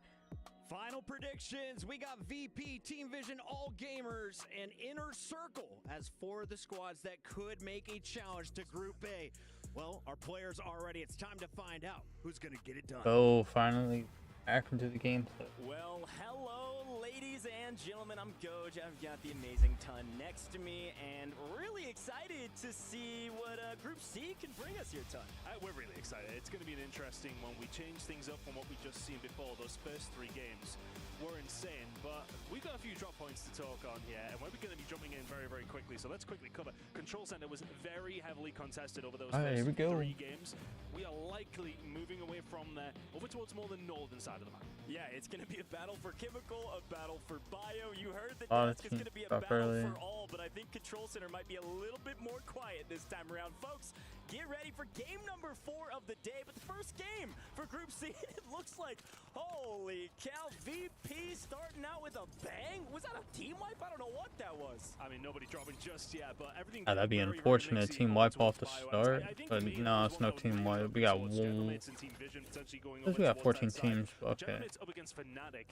Final predictions. We got VP, Team Vision, All Gamers, and Inner Circle as 4 of the squads that could make a challenge to Group A. Well, our players are ready. It's time to find out who's going to get it done. So finally back into the gameplay. Well, hello, ladies and gentlemen. I'm Goj. I've got the amazing Ton next to me, and really excited to see what Group C can bring us here, Ton. We're really excited. It's going to be an interesting one. We changed things up from what we just seen before. Those first 3 games were insane, but we've got a few drop points to talk on here, and we're going to be jumping in very, very quickly. So let's quickly cover. Control Center was very heavily contested over those first 3 games. We are likely moving away from there over towards more the northern side of the map. Yeah, it's going to be a battle for Chemical, a battle for Bio. You heard the desk. It's going to be a battle for all, but I think Control Center might be a little bit more quiet this time around. Folks, get ready for game number 4 of the day, but the first game for Group C, it looks like, holy cow, VP starting out with a bang. Was that a team wipe? I don't know what that was. I mean, nobody dropping just yet, but everything. That'd be unfortunate. Team wipe off the start, but no, it's no team wipe. We got 1. We got 14 teams. Okay. Up against Fnatic.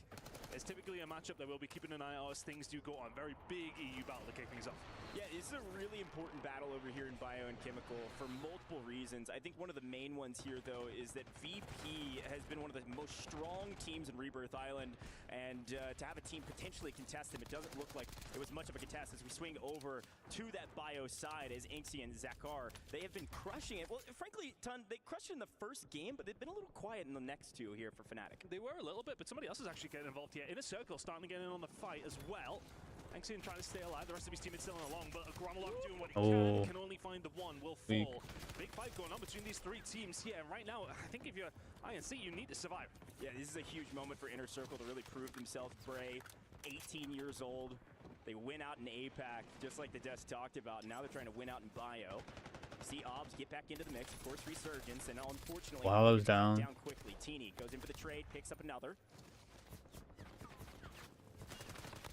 It's typically a matchup that we'll be keeping an eye on as things do go on. Very big EU battle to kick things off. Yeah, this is a really important battle over here in Bio and Chemical for multiple reasons. I think one of the main ones here, though, is that VP has been one of the most strong teams in Rebirth Island, and to have a team potentially contest them, it doesn't look like it was much of a contest. As we swing over to that Bio side, as Inksy and Zakar, they have been crushing it. Well, frankly, Ton, they crushed it in the first game, but they've been a little quiet in the next 2 here for Fnatic. They were a little bit, but somebody else is actually getting involved here. Inner Circle starting to get in on the fight as well. Angsien trying to stay alive. The rest of his team is still along, but Gromolok doing what he can only find the one. Will fall. Big fight going on between these 3 teams here. And right now, I think if you're INC, you need to survive. Yeah, this is a huge moment for Inner Circle to really prove themselves. Bray, 18 years old, They win out in APAC, just like the Des talked about. Now they're trying to win out in Bio. See Obs get back into the mix, of course, Resurgence, and unfortunately, Wow, that was down. Down quickly. Teeny goes in for the trade, picks up another.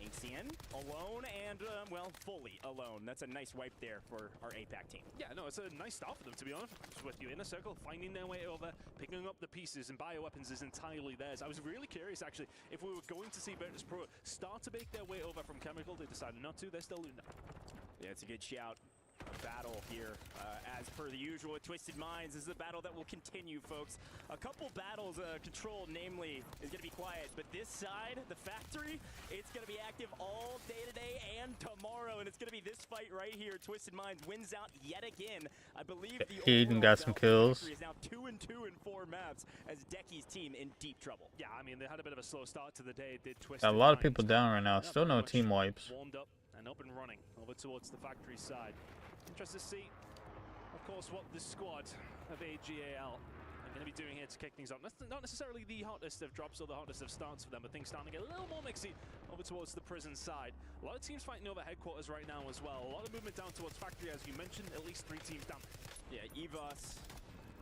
Inxian alone and, well, fully alone. That's a nice wipe there for our APAC team. Yeah, no, it's a nice start for them, to be honest with you. In a circle, finding their way over, picking up the pieces, and bioweapons is entirely theirs. I was really curious, actually, if we were going to see Virtus Pro start to make their way over from Chemical. They decided not to. They're still Luna. Yeah, it's a good shout. A battle here, as per the usual with Twisted Minds. This is a battle that will continue, folks. A couple battles, Control, namely, is going to be quiet, but this side, the factory, it's going to be active all day today and tomorrow, and it's going to be this fight right here. Twisted Minds wins out yet again. I believe the Aiden got some kills. is now 2-2 in 4 maps, as Decky's team in deep trouble. Yeah, I mean, they had a bit of a slow start to the day. Did Twisted Got a lot of Minds, people down right now. Still no team wipes. warmed up and up and running over towards the factory side. Interested to see, of course, what the squad of AGAL are going to be doing here to kick things off. Not necessarily the hottest of drops or the hottest of starts for them, but things starting to get a little more mixy over towards the prison side. A lot of teams fighting over headquarters right now as well. A lot of movement down towards factory, as you mentioned. At least 3 teams down. Yeah, EVOS,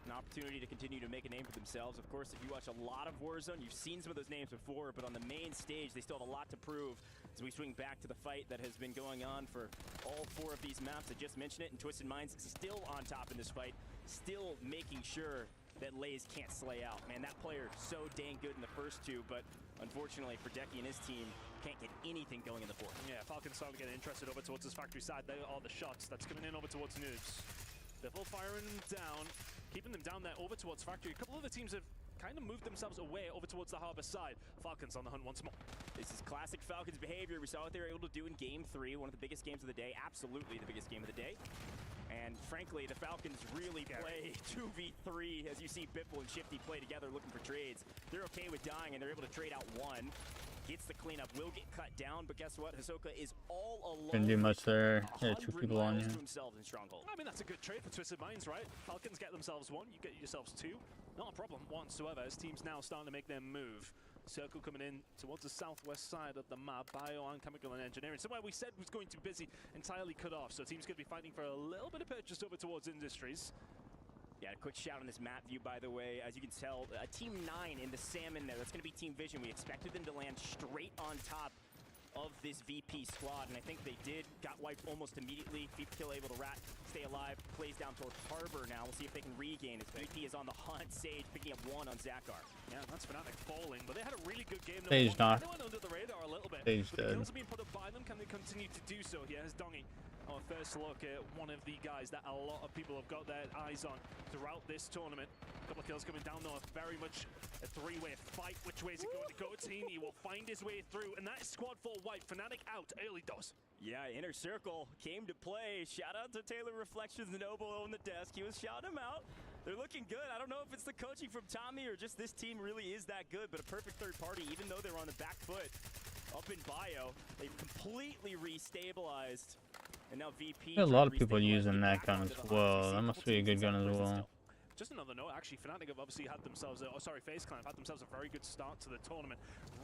an opportunity to continue to make a name for themselves. Of course, if you watch a lot of Warzone, you've seen some of those names before, but on the main stage, they still have a lot to prove as we swing back to the fight that has been going on for all 4 of these maps. I just mentioned it, and Twisted Minds still on top in this fight, still making sure that Lays can't slay out. Man, that player so dang good in the first 2, but unfortunately for Decky and his team, can't get anything going in the 4th. Yeah, Falcon's starting to get interested over towards his factory side. There are the shots that's coming in over towards Noobs. They're full firing down, keeping them down there over towards factory. A couple of the teams have kind of moved themselves away over towards the harbor side. Falcons on the hunt once more. This is classic Falcons behavior. We saw what they were able to do in Game 3, one of the biggest games of the day, absolutely the biggest game of the day. And frankly, the Falcons really play 2v3 as you see Biffle and Shifty play together looking for trades. They're okay with dying and they're able to trade out 1. Gets the cleanup, will get cut down, but guess what? Hisoka is all alone. Didn't do much there. Yeah, 2 people on you. I mean, that's a good trade for Twisted Minds, right? Falcons get themselves 1, you get yourselves 2. Not a problem whatsoever, as teams now starting to make their move. Circle coming in towards the southwest side of the map. Bio and Chemical and Engineering. Somewhere we said was going to be busy, entirely cut off. So teams going to be fighting for a little bit of purchase over towards Industries. Yeah, a quick shout on this map view, by the way. As you can tell, Team 9 in the salmon there. That's going to be Team Vision. We expected them to land straight on top of this VP squad, and I think they did. Got wiped almost immediately. Kill able to rat, stay alive, plays down towards Harbor now. We'll see if they can regain. As VP is on the hunt. Sage picking up 1 on Zakar. Yeah, that's Fnatic falling, but they had a really good game. Sage not. They went under the radar a little bit. Sage but the dead. kills are being put up by them. Can they continue to do so? Here's Dongy. Our first look at one of the guys that a lot of people have got their eyes on throughout this tournament. A couple of kills coming down though, very much a 3-way fight. Which way is it going to go? Teeny will find his way through, and that is squad 4 white. Fnatic out early does. Yeah, Inner Circle came to play. Shout out to Taylor Reflections and Obo on the desk. He was shouting them out. They're looking good. I don't know if it's the coaching from Tommy or just this team really is that good, but a perfect third party, even though they were on the back foot up in Bio. They've completely restabilized. And now VP. There's a lot of people using that gun as well. That must be a good gun as well. Just another note, actually, Fnatic have obviously had themselves, FaZe Clan have had themselves a very good start to the tournament.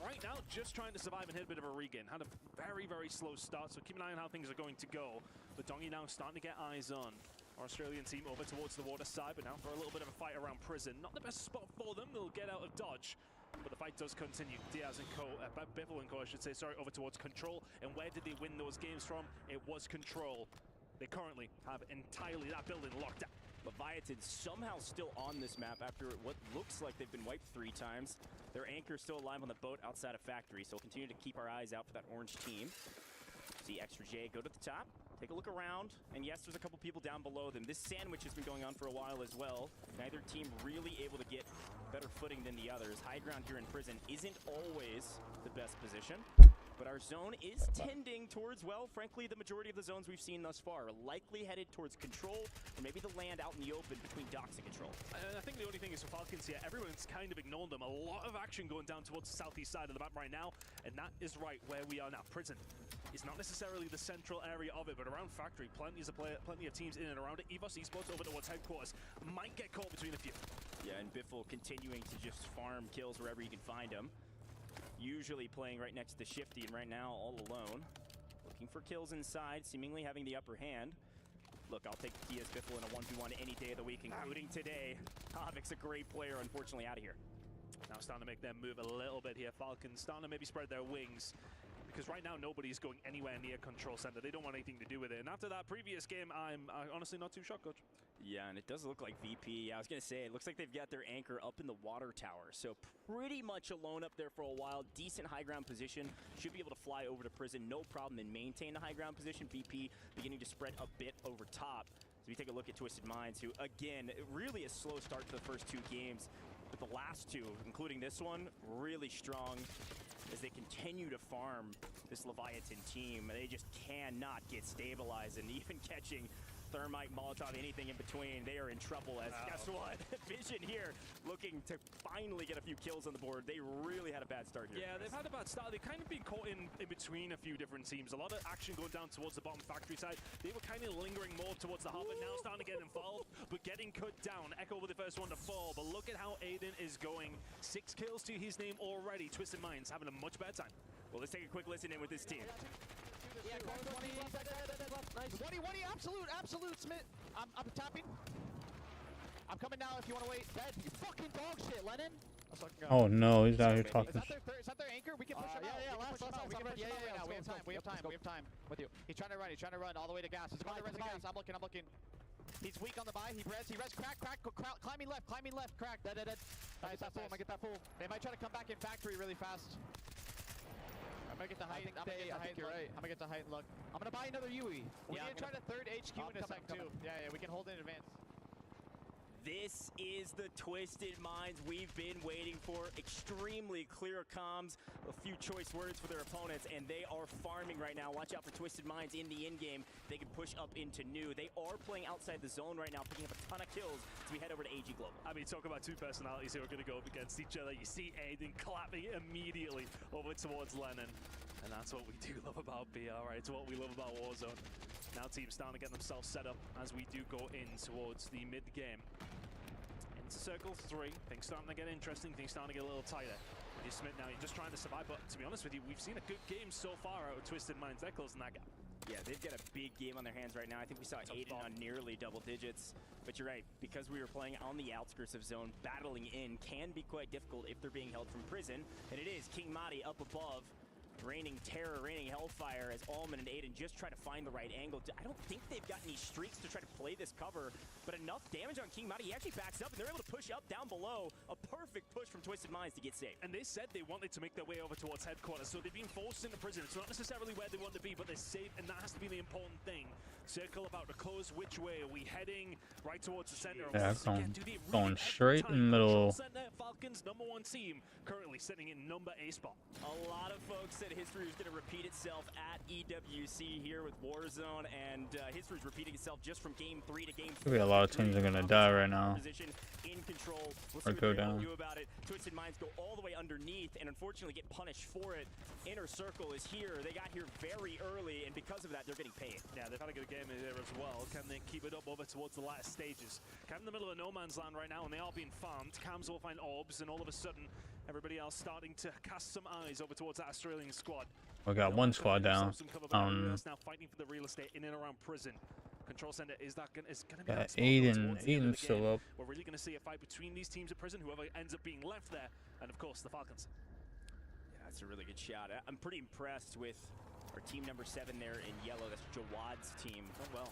Right now, just trying to survive and hit a bit of a regain. Had a very, very slow start, so keep an eye on how things are going to go. But Dongy now starting to get eyes on our Australian team over towards the water side, but now for a little bit of a fight around prison. Not the best spot for them, they'll get out of dodge. But the fight does continue. Diaz and Co, Biffle and Co, I should say, sorry, over towards Control. And where did they win those games from? It was Control. They currently have entirely that building locked down. Leviathan somehow still on this map after what looks like they've been wiped 3 times. Their anchor still alive on the boat outside of Factory, so we'll continue to keep our eyes out for that orange team. See Extra J go to the top, take a look around, and yes, there's a couple people down below them. This sandwich has been going on for a while as well. Neither team really able to get better footing than the others. High ground here in prison isn't always the best position. But our zone is tending towards, well, frankly, the majority of the zones we've seen thus far are likely headed towards Control, or maybe the land out in the open between Docks and Control. And I think the only thing is for Falcons here, everyone's kind of ignored them. A lot of action going down towards the southeast side of the map right now, and that is right where we are now. Prison is not necessarily the central area of it, but around Factory, plenty of teams in and around it. EVOS Esports over towards headquarters might get caught between a few. Yeah, and Biffle continuing to just farm kills wherever you can find them. Usually playing right next to Shifty, and right now all alone. looking for kills inside, seemingly having the upper hand. Look, I'll take Diaz Biffle in a 1v1 any day of the week, including today. Havoc's a great player, unfortunately out of here. Now starting to make them move a little bit here. Falcons starting to maybe spread their wings. Because right now, nobody's going anywhere near Control Center. They don't want anything to do with it. And after that previous game, I'm honestly not too shocked, Coach. Yeah, and it does look like VP. I was going to say, it looks like they've got their anchor up in the water tower. So pretty much alone up there for a while. Decent high ground position. Should be able to fly over to prison. No problem and maintain the high ground position. VP beginning to spread a bit over top. So we take a look at Twisted Minds, who, again, really a slow start to the first 2 games. But the last 2, including this one, really strong as they continue to farm this Leviathan team. They just cannot get stabilized, and even catching Thermite, Molotov, anything in between, they are in trouble as, guess what? Vision here looking to finally get a few kills on the board. They really had a bad start here. Yeah, they've had a bad start. They've kind of been caught in between a few different teams. A lot of action going down towards the bottom factory side. They were kind of lingering more towards the harbor, now starting to get involved, but getting cut down. Echo with the first one to fall, but look at how Aiden is going. 6 kills to his name already. Twisted Minds having a much better time. Well, let's take a quick listen in with this team. Yeah, 20, absolute, Smith. I'm tapping. I'm coming now if you want to wait. Dead. You fucking dog shit, Lennon. Oh no, he's out here talking. Is that their anchor? We can push him out. Last. We have time. With you. He's trying to run all the way to gas. He's about to run to gas. I'm looking. He's weak on the buy. He res. Crack. Climbing left. Crack. Dead. Nice, that fool. I get that fool. They might try to come back in factory really fast. I'm gonna get the height. I'm gonna get the height look. I'm gonna buy another UE. We're gonna try to third HQ in a sec too. Yeah, we can hold in advance. This is the Twisted Minds we've been waiting for. Extremely clear comms, a few choice words for their opponents, and they are farming right now. Watch out for Twisted Minds in the in-game. They can push up into new. They are playing outside the zone right now, picking up a ton of kills as we head over to AG Global. I mean, talk about 2 personalities who are going to go up against each other. You see Aiden clapping immediately over towards Lennon. And that's what we do love about BR, right? It's what we love about Warzone. Now teams starting to get themselves set up as we do go in towards the mid-game. Into circle 3, things starting to get interesting, things starting to get a little tighter. With Smith now, you're just trying to survive, but to be honest with you, we've seen a good game so far out of Twisted Minds. They're closing that gap. Yeah, they've got a big game on their hands right now. I think we saw Aiden on nearly double digits. But you're right, because we were playing on the outskirts of zone, battling in can be quite difficult if they're being held from prison. And it is King Madi up above. Raining terror, raining hellfire as Allman and Aiden just try to find the right angle. I don't think they've got any streaks to try to play this cover, but enough damage on King Madi. He actually backs up, and they're able to push up down below. A perfect push from Twisted Minds to get safe. And they said they wanted to make their way over towards headquarters, so they've been forced into prison. It's not necessarily where they want to be, but they're safe, and that has to be the important thing. Circle about to close. Which way are we heading? Right towards the center. Yeah, going straight in the middle. Falcons, #1 team, currently sitting in number A spot. A lot of folks said history was going to repeat itself at EWC here with Warzone, and history is repeating itself just from game 3 to game 4. Maybe a lot of teams are going to die right now. In control. We'll or see go what down. Do about it. Twisted Minds go all the way underneath and unfortunately get punished for it. Inner Circle is here. They got here very early, and because of that, they're getting paid. Yeah, they've had a good game here as well. Can they keep it up over towards the latter stages? Kind of in the middle of no man's land right now, and they are being farmed. Cams will find orbs, and all of a sudden, everybody else starting to cast some eyes over towards that Australian squad. We got 1 squad down. Now fighting for the real estate in and around prison. Control center is going to be Aiden's still up. We're really going to see a fight between these teams at prison, whoever ends up being left there, and of course the Falcons. Yeah, that's a really good shot. I'm pretty impressed with our team number 7 there in yellow. That's Jawad's team. Oh well,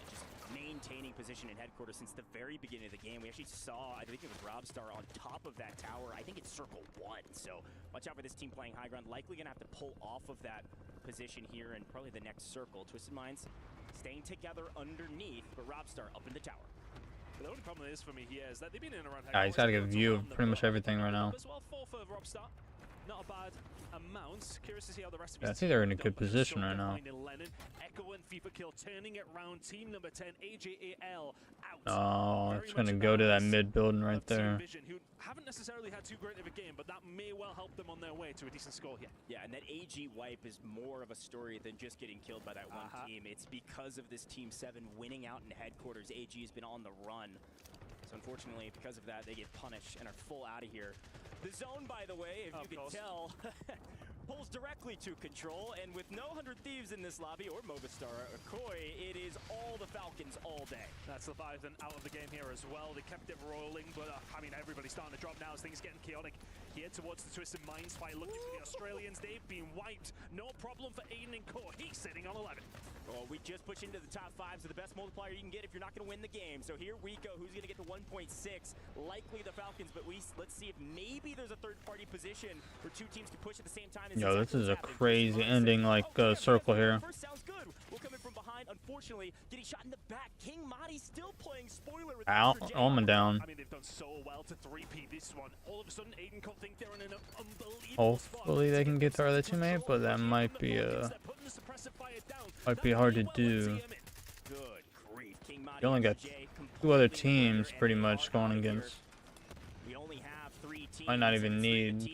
just maintaining position in headquarters since the very beginning of the game. We actually saw, I think it was Robstar on top of that tower. I think it's circle 1. So watch out for this team playing high ground. Likely gonna have to pull off of that position here in probably the next circle. Twisted Minds staying together underneath, but Robstar up in the tower. The only problem is for me here is that they've been in around. Yeah, he's got to get a view of pretty much everything right now. As well, 4 for Robstar. Not a bad amount. Curious to see how the rest of Yeah, I think they're in a good position right now. Echo and FIFA kill, turning it round. Team number 10, AJAL out. Oh, it's going to go to that mid building right there. Vision, who haven't necessarily had too great of a game, but that may well help them on their way to a decent score here. Yeah, and that AG wipe is more of a story than just getting killed by that one team. It's because of this Team 7 winning out in headquarters. AG has been on the run. So unfortunately, because of that, they get punished and are full out of here. The zone, by the way, if you can tell, pulls directly to control, and with no 100 Thieves in this lobby, or Movistar or Koi, it is all the Falcons all day. That's Leviathan out of the game here as well. They kept it rolling, but I mean, everybody's starting to drop now as things getting chaotic here towards the Twisted Minds fight. Looking for the Australians, they've been wiped. No problem for Aiden and Core. He's sitting on 11. Oh, we just push into the top 5, so the best multiplier you can get if you're not going to win the game. So here we go. Who's going to get to 1.6? Likely the Falcons, but let's see if maybe there's a third-party position for two teams to push at the same time. Yo, this is a crazy ending, like circle here. First sounds good. We'll come in from behind. Unfortunately, getting shot in the back. King Madi still playing spoiler with Out, almost down. I mean, they've done so well to 3P this one. All of a sudden, Aiden can't think they're in an unbelievable Hopefully they can get their other teammate, but that might be hard to do. You only got 2 other teams pretty much going against. Might not even need.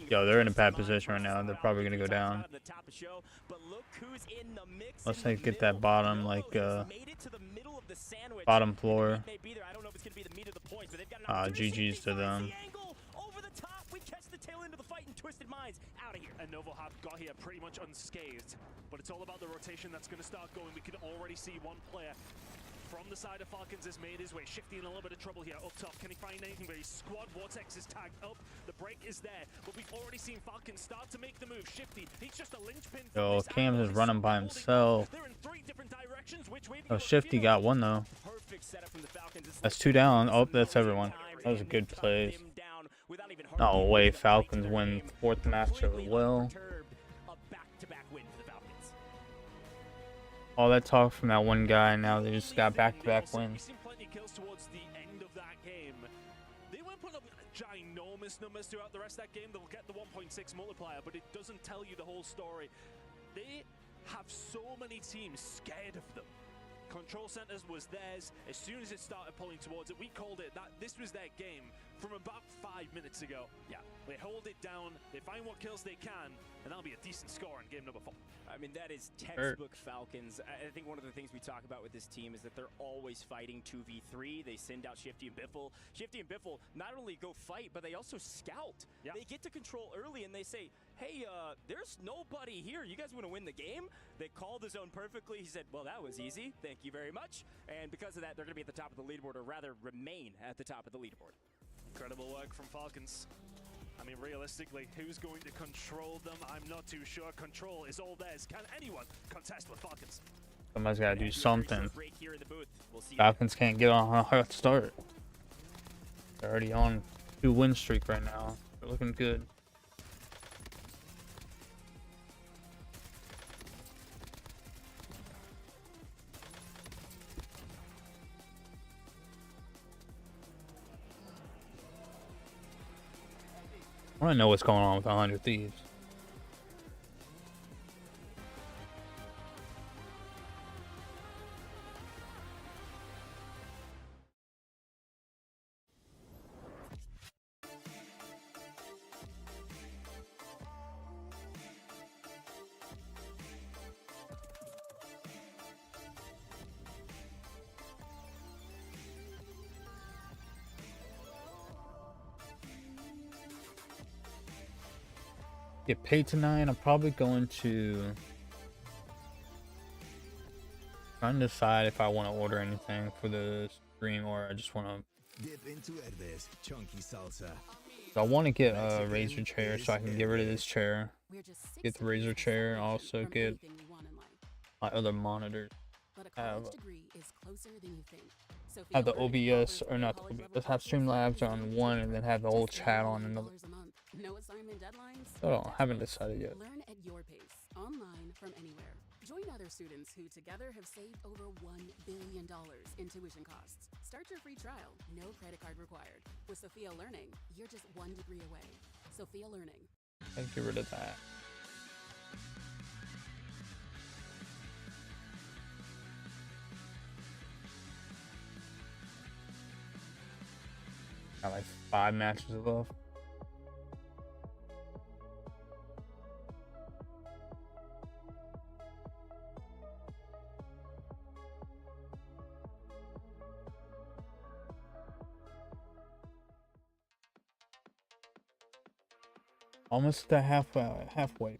Yo, they're in a bad position right now. They're probably gonna go down. Let's say get that bottom, like bottom floor. GG's to them. And Novo have got here pretty much unscathed, but it's all about the rotation that's going to start going. We can already see one player from the side of Falcons has made his way. Shifty in a little bit of trouble here up top. Can he find anything? But his squad Vortex is tagged up. The break is there, but we've already seen Falcons start to make the move. Shifty, he's just a linchpin. Yo, Cam's is running by himself. They're in 3 different directions. Which way Oh, Shifty got one though. That's 2 down. Oh, that's everyone. That was a good play. No way, Falcons win 4th match as well. All that talk from that one guy, now they just got back-to-back wins. Seen plenty of kills towards the end of that game. They won't put up ginormous numbers throughout the rest of that game. They'll get the 1.6 multiplier, but it doesn't tell you the whole story. They have so many teams scared of them. Control Centers was theirs. As soon as it started pulling towards it, we called it that this was their game from about 5 minutes ago. Yeah, they hold it down, they find what kills they can, and that'll be a decent score in game number 4. I mean, that is textbook Falcons. I think one of the things we talk about with this team is that they're always fighting 2v3. They send out Shifty and Biffle. Shifty and Biffle not only go fight, but they also scout. Yeah. They get to control early and they say, hey, there's nobody here. You guys want to win the game? They called the zone perfectly. He said, well, that was easy. Thank you very much. And because of that, they're going to be at the top of the leaderboard, or rather remain at the top of the leaderboard. Incredible work from Falcons. I mean, realistically, who's going to control them? I'm not too sure. Control is all theirs. Can anyone contest with Falcons? Somebody's got to do something. Falcons can't get on a hot start. They're already on 2-win streak right now. They're looking good. I want to know what's going on with 100 Thieves. Get paid tonight. I'm probably going to try and decide if I want to order anything for the stream or I just want to dip into Hervez chunky salsa. So I want to get a Razer chair so I can get rid of this chair. Get the Razer chair and also get my other monitor. Have the OBS, or not the OBS, have Streamlabs on one and then have the whole chat on another. No assignment deadlines? Oh, I haven't decided yet. Learn at your pace, online from anywhere. Join other students who together have saved over $1 billion in tuition costs. Start your free trial, no credit card required. With Sophia Learning, you're just 1 degree away. Sophia Learning. I get rid of that. Got like 5 matches left. Almost the halfway.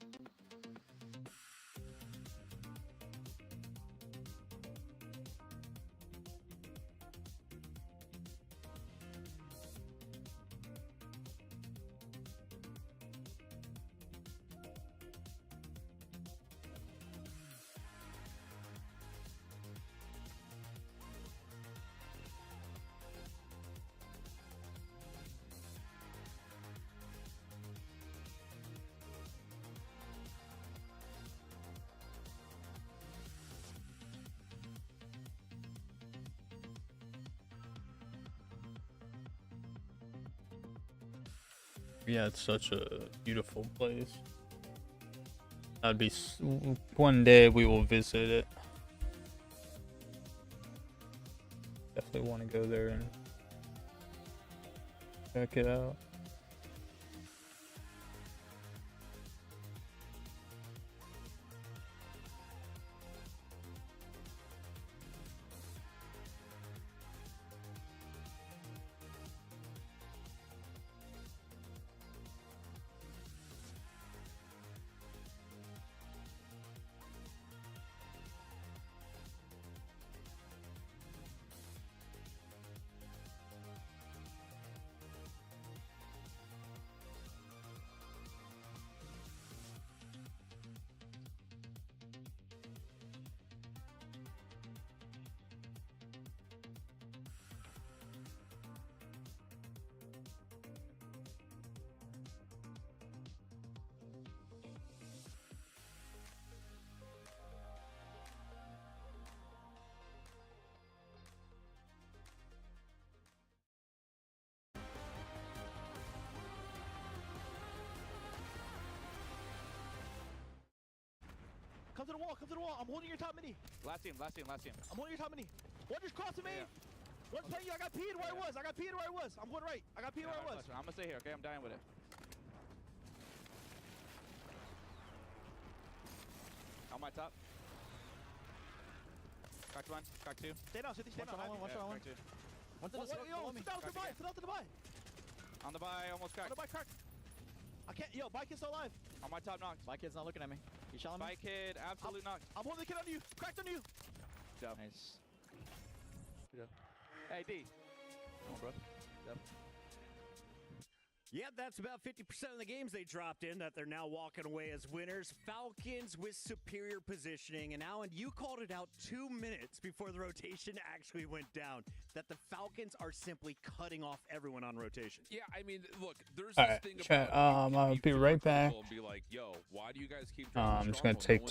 Yeah, it's such a beautiful place. That'd be one day we will visit it. Definitely want to go there and check it out. Come to the wall, come to the wall. I'm holding your top mini. Last team. I'm holding your top mini. One just crossed me. One's playing you. I got P'd where I was. I'm going right. I got P'd where I was. I'm gonna stay here, okay? I'm dying with it. On my top. Cracked one, cracked two. Stay down, City, stay down. One shot on one. One to the smoke, follow me. Sit down to the buy. On the buy, almost cracked. On the buy, cracked. I can't, yo, Bike Kid's still alive. On my top knocked. Bike Kid's not looking at me. You shot me? Bike Kid, absolute knocked. I'm holding the kid on you. Cracked on you. Good job. Nice. Good job. Hey, D. Come on, bro. Good job. Yeah, that's about 50% of the games they dropped in that they're now walking away as winners. Falcons with superior positioning. And Alan, you called it out 2 minutes before the rotation actually went down, that the Falcons are simply cutting off everyone on rotation. Yeah, I mean, look, there's All this right, thing chat. about I'll be right back. and be like, yo, why do you guys keep I'm just gonna Stronghold? take